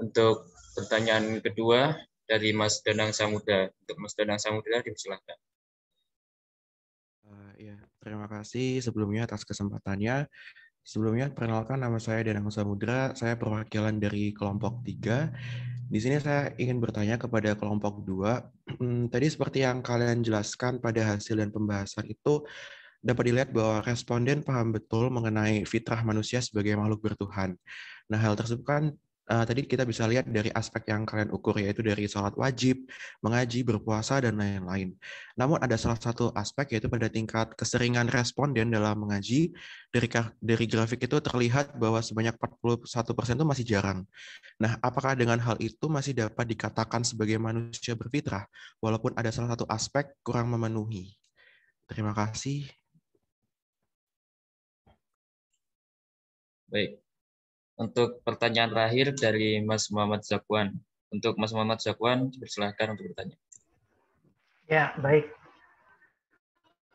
[SPEAKER 2] Untuk pertanyaan kedua dari Mas Danang Samudra. Untuk Mas Danang Samudra, dipersilakan.
[SPEAKER 12] Ya, terima kasih sebelumnya atas kesempatannya. Sebelumnya, perkenalkan nama saya Danang Samudra, saya perwakilan dari kelompok 3. Di sini saya ingin bertanya kepada kelompok 2. Tadi seperti yang kalian jelaskan pada hasil dan pembahasan itu, dapat dilihat bahwa responden paham betul mengenai fitrah manusia sebagai makhluk bertuhan. Nah, hal tersebut kan tadi kita bisa lihat dari aspek yang kalian ukur, yaitu dari sholat wajib, mengaji, berpuasa, dan lain-lain. Namun ada salah satu aspek, yaitu pada tingkat keseringan responden dalam mengaji. Dari grafik itu terlihat bahwa sebanyak 41% itu masih jarang. Nah, apakah dengan hal itu masih dapat dikatakan sebagai manusia berfitrah, walaupun ada salah satu aspek kurang memenuhi? Terima kasih.
[SPEAKER 2] Baik. Untuk pertanyaan terakhir dari Mas Muhammad Zakwan. Untuk Mas Muhammad Zakwan, dipersilahkan untuk bertanya.
[SPEAKER 4] Ya, baik.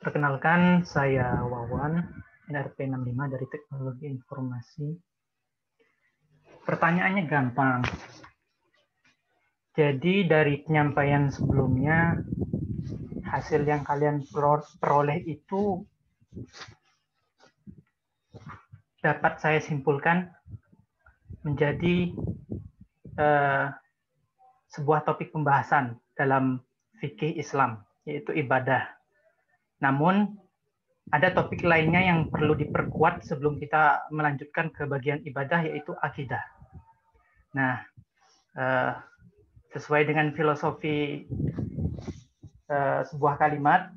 [SPEAKER 4] Perkenalkan, saya Wawan, NRP 65 dari Teknologi Informasi. Pertanyaannya gampang. Jadi dari penyampaian sebelumnya, hasil yang kalian peroleh itu dapat saya simpulkan menjadi sebuah topik pembahasan dalam fikih Islam, yaitu ibadah. Namun, ada topik lainnya yang perlu diperkuat sebelum kita melanjutkan ke bagian ibadah, yaitu akidah. Nah, sesuai dengan filosofi sebuah kalimat,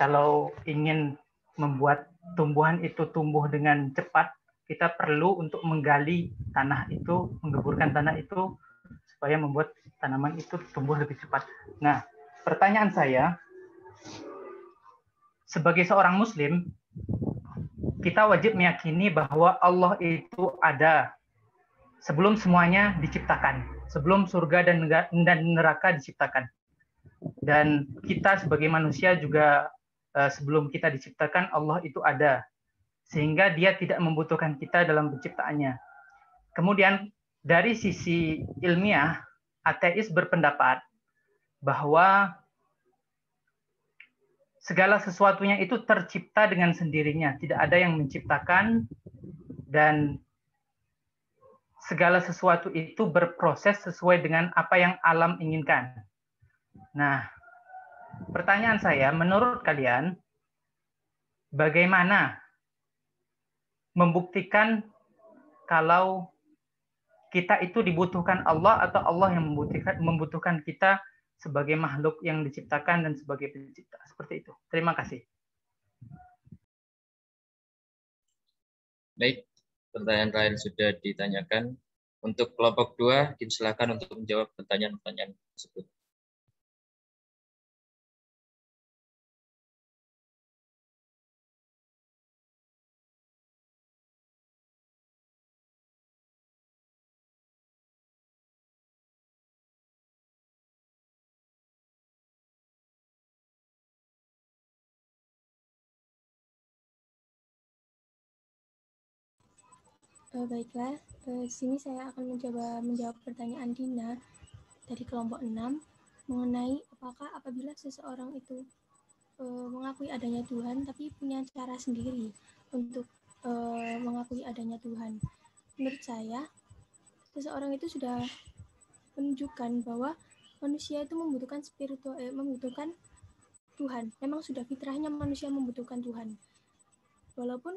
[SPEAKER 4] kalau ingin membuat tumbuhan itu tumbuh dengan cepat, kita perlu untuk menggali tanah itu, menggeburkan tanah itu, supaya membuat tanaman itu tumbuh lebih cepat. Nah, pertanyaan saya, sebagai seorang Muslim, kita wajib meyakini bahwa Allah itu ada sebelum semuanya diciptakan, sebelum surga dan neraka diciptakan. Dan kita sebagai manusia juga sebelum kita diciptakan, Allah itu ada, sehingga dia tidak membutuhkan kita dalam penciptaannya. Kemudian dari sisi ilmiah, ateis berpendapat bahwa segala sesuatunya itu tercipta dengan sendirinya, tidak ada yang menciptakan, dan segala sesuatu itu berproses sesuai dengan apa yang alam inginkan. Nah, pertanyaan saya, menurut kalian, bagaimana membuktikan kalau kita itu dibutuhkan Allah atau Allah yang membutuhkan kita sebagai makhluk yang diciptakan dan sebagai pencipta? Seperti itu. Terima kasih.
[SPEAKER 2] Baik, pertanyaan terakhir sudah ditanyakan. Untuk kelompok 2, silakan untuk menjawab pertanyaan-pertanyaan tersebut.
[SPEAKER 7] Baiklah, sini saya akan mencoba menjawab pertanyaan Dina dari kelompok 6 mengenai apakah apabila seseorang itu mengakui adanya Tuhan tapi punya cara sendiri untuk mengakui adanya Tuhan. Menurut saya, seseorang itu sudah menunjukkan bahwa manusia itu membutuhkan membutuhkan Tuhan. Memang sudah fitrahnya manusia membutuhkan Tuhan. Walaupun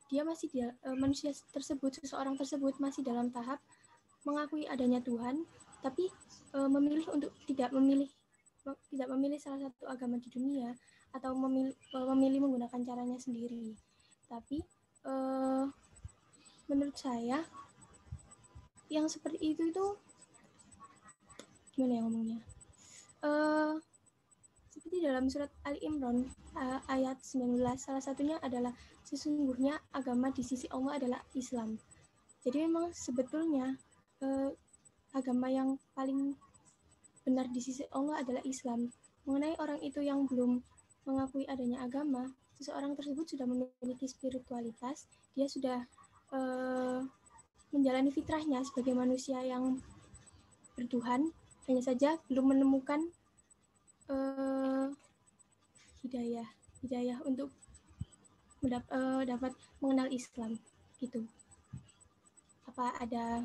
[SPEAKER 7] dia masih manusia tersebut, seseorang tersebut masih dalam tahap mengakui adanya Tuhan, tapi memilih untuk tidak memilih salah satu agama di dunia atau memilih menggunakan caranya sendiri. Tapi menurut saya yang seperti itu gimana ya ngomongnya? Seperti dalam surat Ali Imran ayat 19, salah satunya adalah sesungguhnya agama di sisi Allah adalah Islam. Jadi memang sebetulnya agama yang paling benar di sisi Allah adalah Islam. Mengenai orang itu yang belum mengakui adanya agama, seseorang tersebut sudah memiliki spiritualitas, dia sudah menjalani fitrahnya sebagai manusia yang bertuhan, hanya saja belum menemukan hidayah untuk dapat mengenal Islam gitu. Apa ada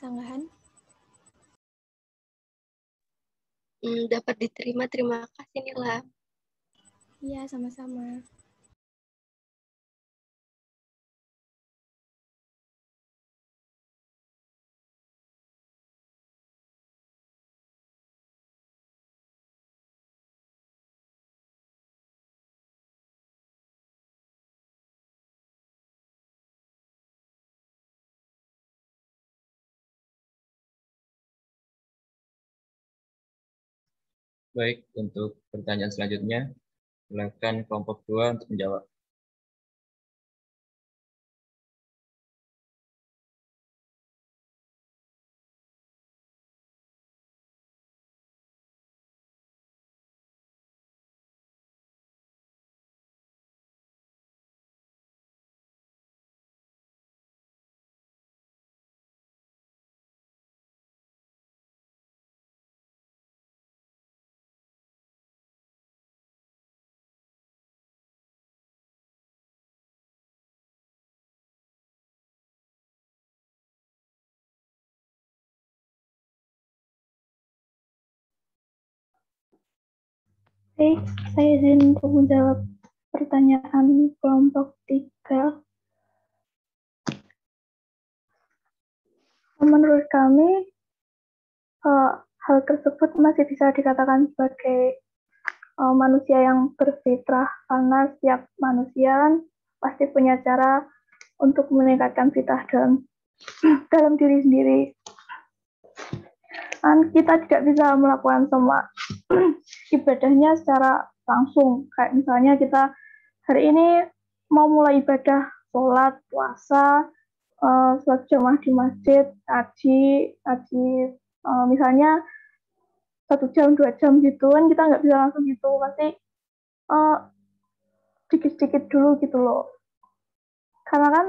[SPEAKER 7] sanggahan?
[SPEAKER 13] Dapat diterima, terima kasih Nila.
[SPEAKER 7] Iya, sama-sama.
[SPEAKER 2] Baik, untuk pertanyaan selanjutnya, silakan kelompok 2 untuk menjawab.
[SPEAKER 5] Oke, saya izin untuk menjawab pertanyaan kelompok 3. Menurut kami, hal tersebut masih bisa dikatakan sebagai manusia yang berfitrah, karena setiap manusia pasti punya cara untuk meningkatkan fitrah dalam diri sendiri. Dan kita tidak bisa melakukan semua ibadahnya secara langsung. Kayak misalnya kita hari ini mau mulai ibadah sholat, puasa, sholat jamaah di masjid, haji, misalnya 1 jam, 2 jam gitu kan, kita nggak bisa langsung gitu, pasti sedikit-sedikit dulu gitu loh. Karena kan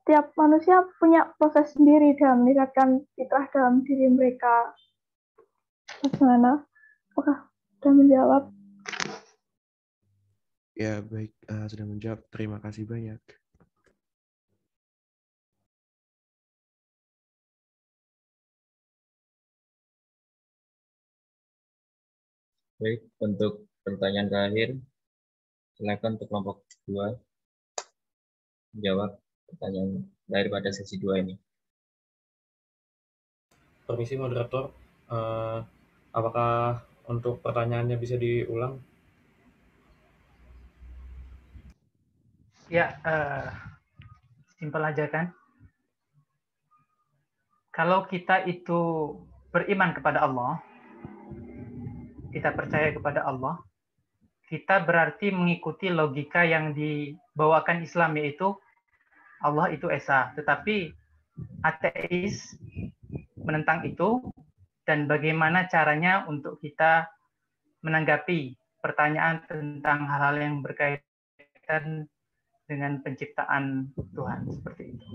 [SPEAKER 5] tiap manusia punya proses sendiri dalam meningkatkan fitrah dalam diri mereka. Bagaimana? Apakah sudah menjawab?
[SPEAKER 12] Ya, baik. Sudah menjawab. Terima kasih banyak.
[SPEAKER 2] Baik, untuk pertanyaan terakhir, silakan untuk kelompok 2 menjawab pertanyaan daripada sesi 2 ini.
[SPEAKER 3] Permisi moderator, apakah untuk pertanyaannya bisa diulang?
[SPEAKER 4] Ya, simpel aja kan. Kalau kita itu beriman kepada Allah, kita percaya kepada Allah, kita berarti mengikuti logika yang dibawakan Islam, yaitu Allah itu esa. Tetapi ateis menentang itu, dan bagaimana caranya untuk kita menanggapi pertanyaan tentang hal-hal yang berkaitan dengan penciptaan Tuhan, seperti itu.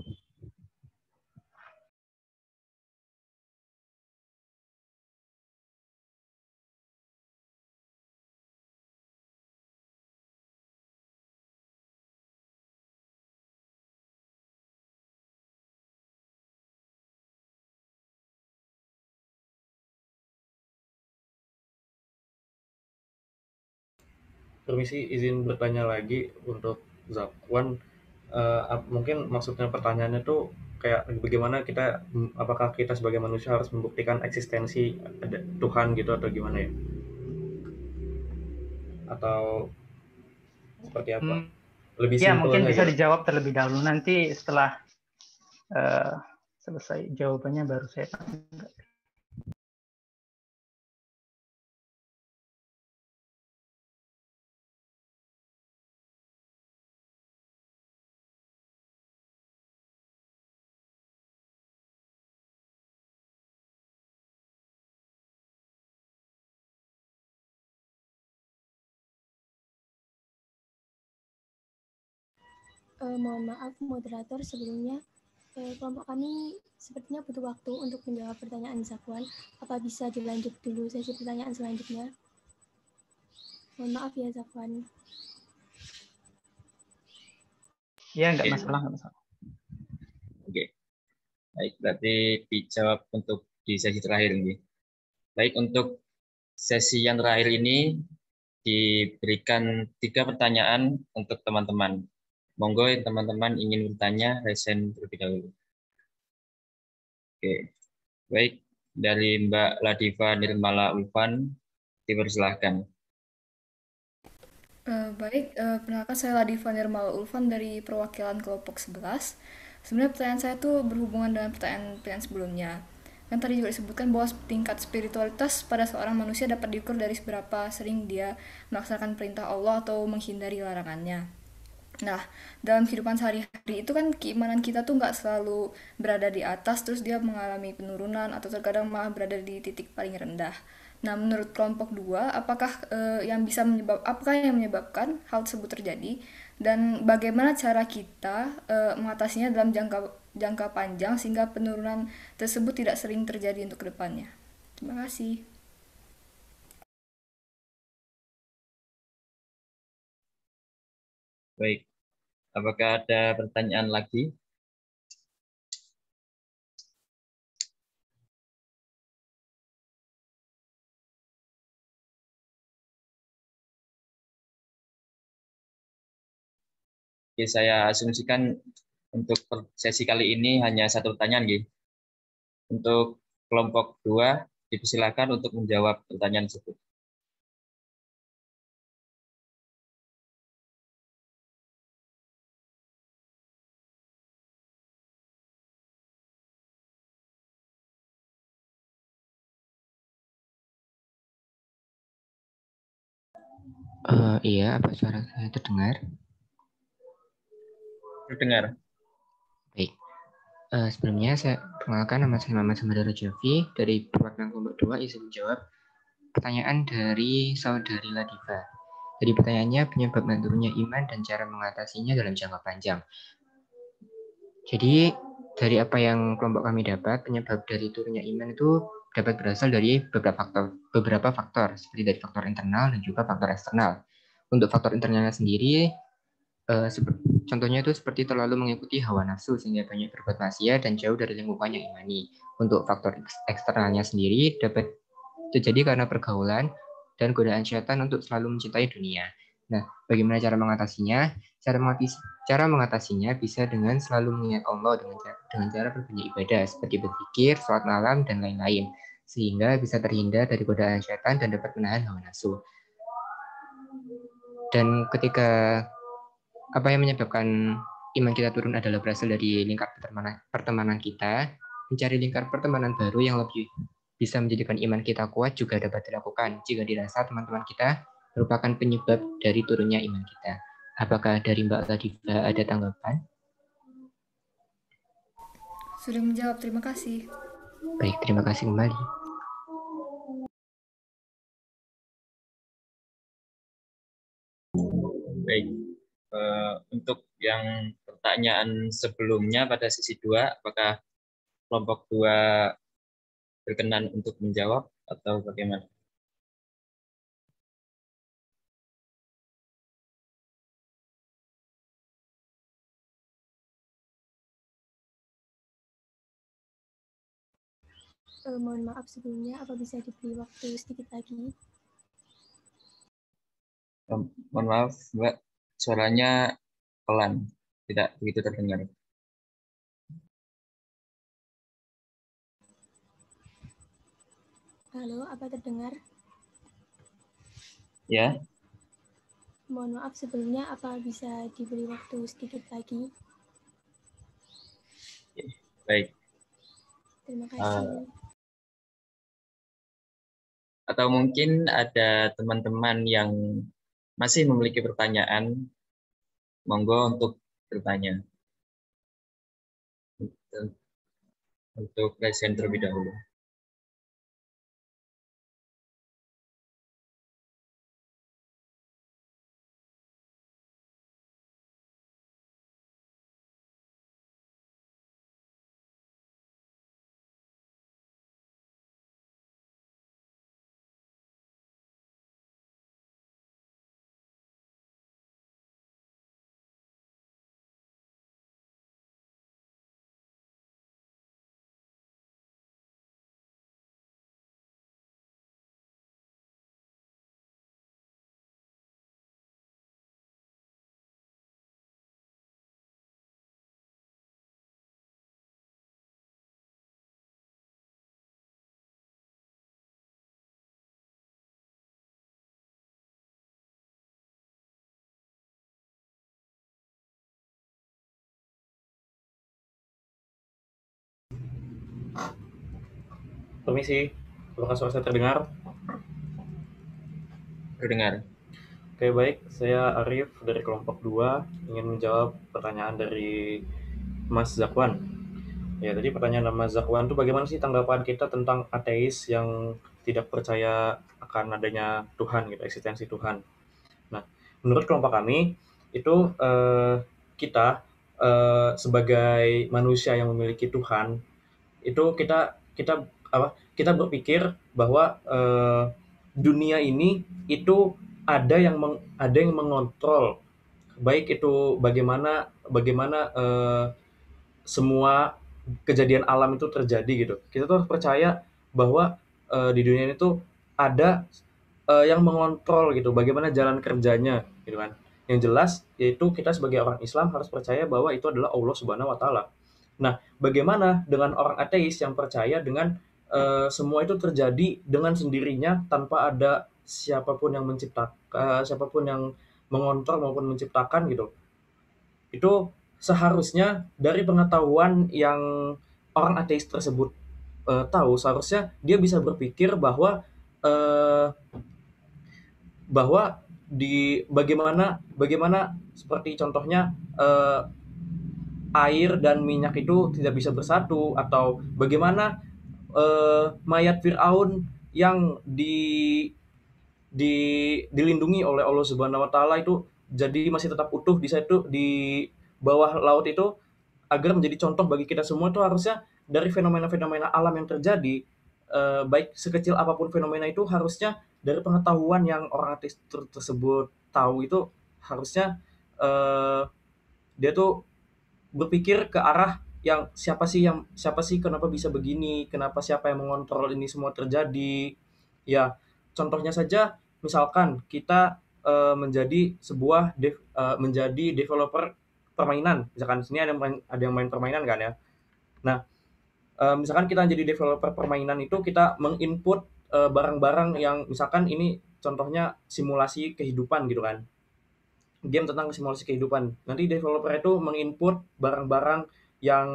[SPEAKER 3] Permisi, izin bertanya lagi untuk Zakwan. Mungkin maksudnya pertanyaannya tuh kayak bagaimana kita, apakah kita sebagai manusia harus membuktikan eksistensi Tuhan gitu atau gimana ya? Atau seperti apa? Lebih
[SPEAKER 4] Ya,
[SPEAKER 3] simpel
[SPEAKER 4] mungkin bisa
[SPEAKER 3] saja.
[SPEAKER 4] dijawab terlebih dahulu. Nanti setelah selesai jawabannya baru saya tanggapi.
[SPEAKER 7] Mohon maaf moderator, sebelumnya kelompok kami sepertinya butuh waktu untuk menjawab pertanyaan Zakwan. Apa bisa dilanjut dulu sesi pertanyaan selanjutnya? Mohon maaf ya Zafwan.
[SPEAKER 4] Ya, nggak
[SPEAKER 2] Oke.
[SPEAKER 4] masalah, nggak masalah.
[SPEAKER 2] Oke. Baik, berarti dijawab untuk di sesi terakhir ini. Baik, untuk sesi yang terakhir ini diberikan 3 pertanyaan untuk teman-teman. Monggo teman-teman ingin bertanya, resen terlebih dahulu. Oke, baik. Dari Mbak Ladiva Nirmala Ulfan, dipersilahkan.
[SPEAKER 14] Baik, perkenalkan saya Ladiva Nirmala Ulfan dari perwakilan kelompok 11. Sebenarnya pertanyaan saya tuh berhubungan dengan pertanyaan sebelumnya. Kan tadi juga disebutkan bahwa tingkat spiritualitas pada seorang manusia dapat diukur dari seberapa sering dia melaksanakan perintah Allah atau menghindari larangannya. Nah, dalam kehidupan sehari-hari itu kan keimanan kita tuh nggak selalu berada di atas, terus dia mengalami penurunan atau terkadang malah berada di titik paling rendah. Nah, menurut kelompok 2, apakah yang menyebabkan hal tersebut terjadi dan bagaimana cara kita mengatasinya dalam jangka panjang sehingga penurunan tersebut tidak sering terjadi untuk kedepannya. Terima kasih.
[SPEAKER 2] Baik, apakah ada pertanyaan lagi? Oke, saya asumsikan untuk sesi kali ini hanya 1 pertanyaan, Nggih. Untuk kelompok 2, dipersilakan untuk menjawab pertanyaan tersebut.
[SPEAKER 8] Iya, apa suara saya terdengar?
[SPEAKER 2] Terdengar.
[SPEAKER 8] Baik. Sebelumnya saya perkenalkan, nama saya Muhammad Samadara Javi dari perwakilan kelompok 2 izin menjawab pertanyaan dari saudari Ladiva. Jadi pertanyaannya penyebab menurunnya iman dan cara mengatasinya dalam jangka panjang. Jadi dari apa yang kelompok kami dapat, penyebab dari turunnya iman itu dapat berasal dari beberapa faktor seperti dari faktor internal dan juga faktor eksternal. Untuk faktor internalnya sendiri, contohnya itu seperti terlalu mengikuti hawa nafsu sehingga banyak berbuat maksiat dan jauh dari lingkungan yang imani. Untuk faktor eksternalnya sendiri dapat terjadi karena pergaulan dan godaan syaitan untuk selalu mencintai dunia. Nah, bagaimana cara mengatasinya? Cara mengatasinya bisa dengan selalu mengingat Allah dengan cara berbanyak ibadah seperti berzikir, sholat malam, dan lain-lain, sehingga bisa terhindar dari godaan syaitan dan dapat menahan hawa nafsu. Dan ketika apa yang menyebabkan iman kita turun adalah berasal dari lingkar pertemanan kita, mencari lingkar pertemanan baru yang lebih bisa menjadikan iman kita kuat juga dapat dilakukan jika dirasa teman-teman kita merupakan penyebab dari turunnya iman kita. Apakah dari Mbak Ladiva ada tanggapan?
[SPEAKER 14] Sudah menjawab, terima kasih.
[SPEAKER 8] Baik, terima kasih kembali.
[SPEAKER 2] Baik, untuk yang pertanyaan sebelumnya pada sesi 2, apakah kelompok 2 berkenan untuk menjawab atau bagaimana?
[SPEAKER 7] Mohon maaf sebelumnya, apa bisa diberi waktu sedikit lagi?
[SPEAKER 2] Mohon maaf, Mbak, suaranya pelan, tidak begitu terdengar.
[SPEAKER 7] Halo, apa terdengar?
[SPEAKER 2] Ya.
[SPEAKER 7] Mohon maaf sebelumnya, apa bisa diberi waktu sedikit lagi?
[SPEAKER 2] Baik.
[SPEAKER 7] Terima kasih.
[SPEAKER 2] Atau mungkin ada teman-teman yang masih memiliki pertanyaan, monggo untuk bertanya. Untuk present terlebih dahulu.
[SPEAKER 3] Permisi, apakah suara saya terdengar?
[SPEAKER 2] Terdengar.
[SPEAKER 3] Oke, baik. Saya Arif dari kelompok 2 ingin menjawab pertanyaan dari Mas Zakwan. Ya, tadi pertanyaan Mas Zakwan itu bagaimana sih tanggapan kita tentang ateis yang tidak percaya akan adanya Tuhan, gitu, eksistensi Tuhan. Nah, menurut kelompok kami itu kita sebagai manusia yang memiliki Tuhan itu kita berpikir bahwa dunia ini itu ada yang mengontrol, baik itu bagaimana semua kejadian alam itu terjadi gitu. Kita tuh harus percaya bahwa di dunia ini tuh ada yang mengontrol gitu, bagaimana jalan kerjanya gitu kan. Yang jelas yaitu kita sebagai orang Islam harus percaya bahwa itu adalah Allah Subhanahu wa taala. Nah, bagaimana dengan orang ateis yang percaya dengan semua itu terjadi dengan sendirinya tanpa ada siapapun yang menciptakan, siapapun yang mengontrol maupun menciptakan gitu. Itu seharusnya dari pengetahuan yang orang ateis tersebut tahu, seharusnya dia bisa berpikir bahwa bagaimana seperti contohnya air dan minyak itu tidak bisa bersatu, atau bagaimana mayat Fir'aun yang dilindungi oleh Allah Subhanahu wa taala itu jadi masih tetap utuh di bawah laut itu, agar menjadi contoh bagi kita semua. Itu harusnya dari fenomena-fenomena alam yang terjadi, baik sekecil apapun fenomena itu, harusnya dari pengetahuan yang orang ateis tersebut tahu itu, harusnya dia tuh berpikir ke arah yang siapa sih kenapa bisa begini, kenapa, siapa yang mengontrol ini semua terjadi. Ya, contohnya saja misalkan kita menjadi developer permainan, misalkan sini ada yang main permainan kan ya. Nah, misalkan kita jadi developer permainan itu, kita menginput barang-barang yang misalkan ini contohnya simulasi kehidupan gitu kan, game tentang simulasi kehidupan. Nanti developer itu menginput barang-barang yang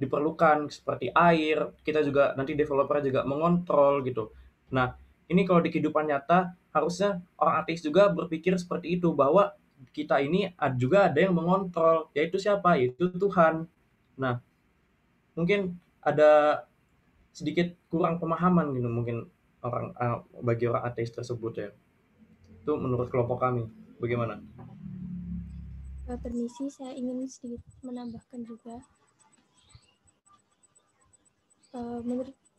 [SPEAKER 3] diperlukan seperti air, kita juga nanti developer juga mengontrol gitu. Nah, ini kalau di kehidupan nyata harusnya orang ateis juga berpikir seperti itu, bahwa kita ini juga ada yang mengontrol, yaitu siapa? Yaitu Tuhan. Nah, mungkin ada sedikit kurang pemahaman gitu mungkin bagi orang ateis tersebut ya. Itu menurut kelompok kami. Bagaimana?
[SPEAKER 7] Permisi, saya ingin sedikit menambahkan juga.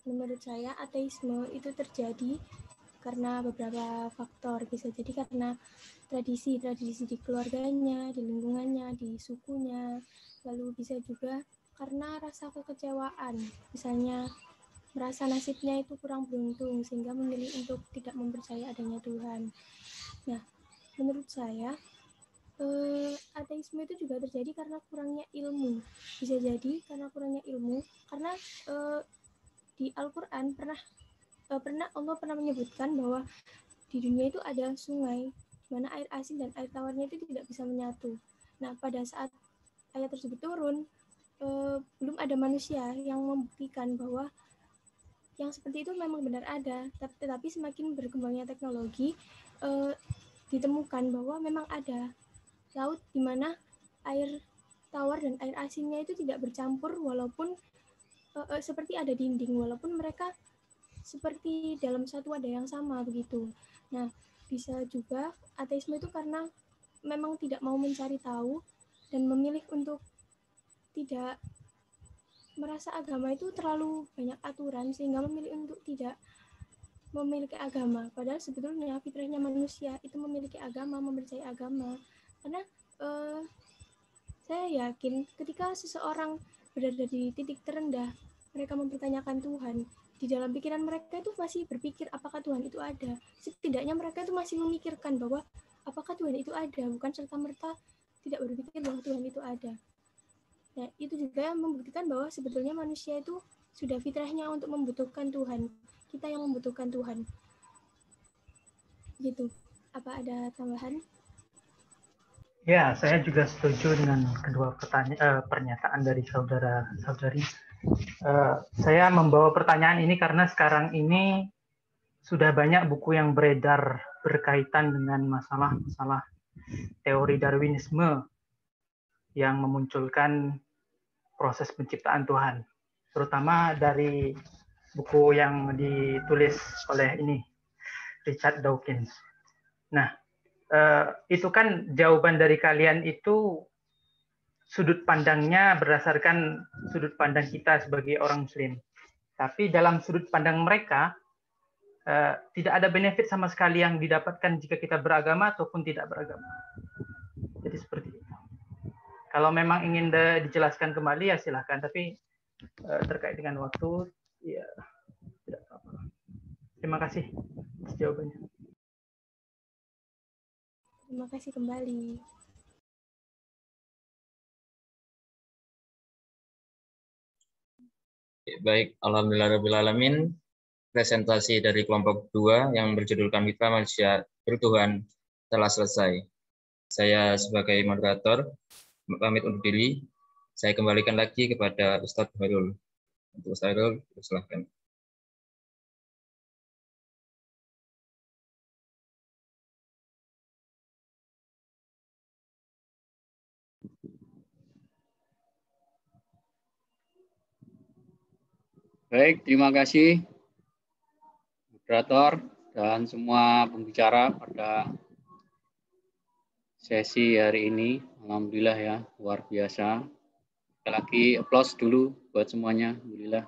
[SPEAKER 7] Menurut saya ateisme itu terjadi karena beberapa faktor. Bisa jadi karena tradisi di keluarganya, di lingkungannya, di sukunya. Lalu bisa juga karena rasa kekecewaan. Misalnya merasa nasibnya itu kurang beruntung sehingga memilih untuk tidak mempercayai adanya Tuhan. Nah, menurut saya ateisme itu juga terjadi karena kurangnya ilmu. Bisa jadi karena kurangnya ilmu, karena di Al-Quran Allah pernah menyebutkan bahwa di dunia itu ada sungai, di mana air asin dan air tawarnya itu tidak bisa menyatu. Nah, pada saat ayat tersebut turun, belum ada manusia yang membuktikan bahwa yang seperti itu memang benar ada. Tetapi semakin berkembangnya teknologi, ditemukan bahwa memang ada laut di mana air tawar dan air asinnya itu tidak bercampur, walaupun seperti ada dinding, walaupun mereka seperti dalam satu wadah yang sama begitu. Nah, bisa juga ateisme itu karena memang tidak mau mencari tahu dan memilih untuk tidak merasa agama itu terlalu banyak aturan, sehingga memilih untuk tidak memiliki agama. Padahal sebetulnya fitrahnya manusia itu memiliki agama, mempercayai agama. Karena saya yakin ketika seseorang berada di titik terendah, mereka mempertanyakan Tuhan, di dalam pikiran mereka itu masih berpikir apakah Tuhan itu ada. Setidaknya mereka itu masih memikirkan bahwa apakah Tuhan itu ada, bukan serta-merta tidak berpikir bahwa Tuhan itu ada. Nah, itu juga membuktikan bahwa sebetulnya manusia itu sudah fitrahnya untuk membutuhkan Tuhan. Kita yang membutuhkan Tuhan. Gitu. Apa ada tambahan?
[SPEAKER 4] Ya, saya juga setuju dengan kedua pernyataan dari saudari. Saya membawa pertanyaan ini karena sekarang ini sudah banyak buku yang beredar berkaitan dengan masalah-masalah teori Darwinisme yang memunculkan proses penciptaan Tuhan, terutama dari buku yang ditulis oleh Richard Dawkins. Nah, itu kan jawaban dari kalian itu sudut pandangnya berdasarkan sudut pandang kita sebagai orang Muslim. Tapi dalam sudut pandang mereka, tidak ada benefit sama sekali yang didapatkan jika kita beragama ataupun tidak beragama. Jadi seperti itu. Kalau memang ingin dijelaskan kembali ya silahkan, tapi terkait dengan waktu ya tidak apa-apa. Terima kasih atas jawabannya.
[SPEAKER 7] Terima kasih kembali.
[SPEAKER 2] Baik, alhamdulillahirrahmanirrahim. Presentasi dari kelompok 2 yang berjudulkan Mitra Manusia Bertuhan telah selesai. Saya sebagai moderator pamit undur diri. Saya kembalikan lagi kepada Ustadz Hairul. Untuk Ustadz Hairul, silakan.
[SPEAKER 1] Baik, terima kasih moderator dan semua pembicara pada sesi hari ini. Alhamdulillah ya, luar biasa. Sekali lagi applause dulu buat semuanya. Alhamdulillah.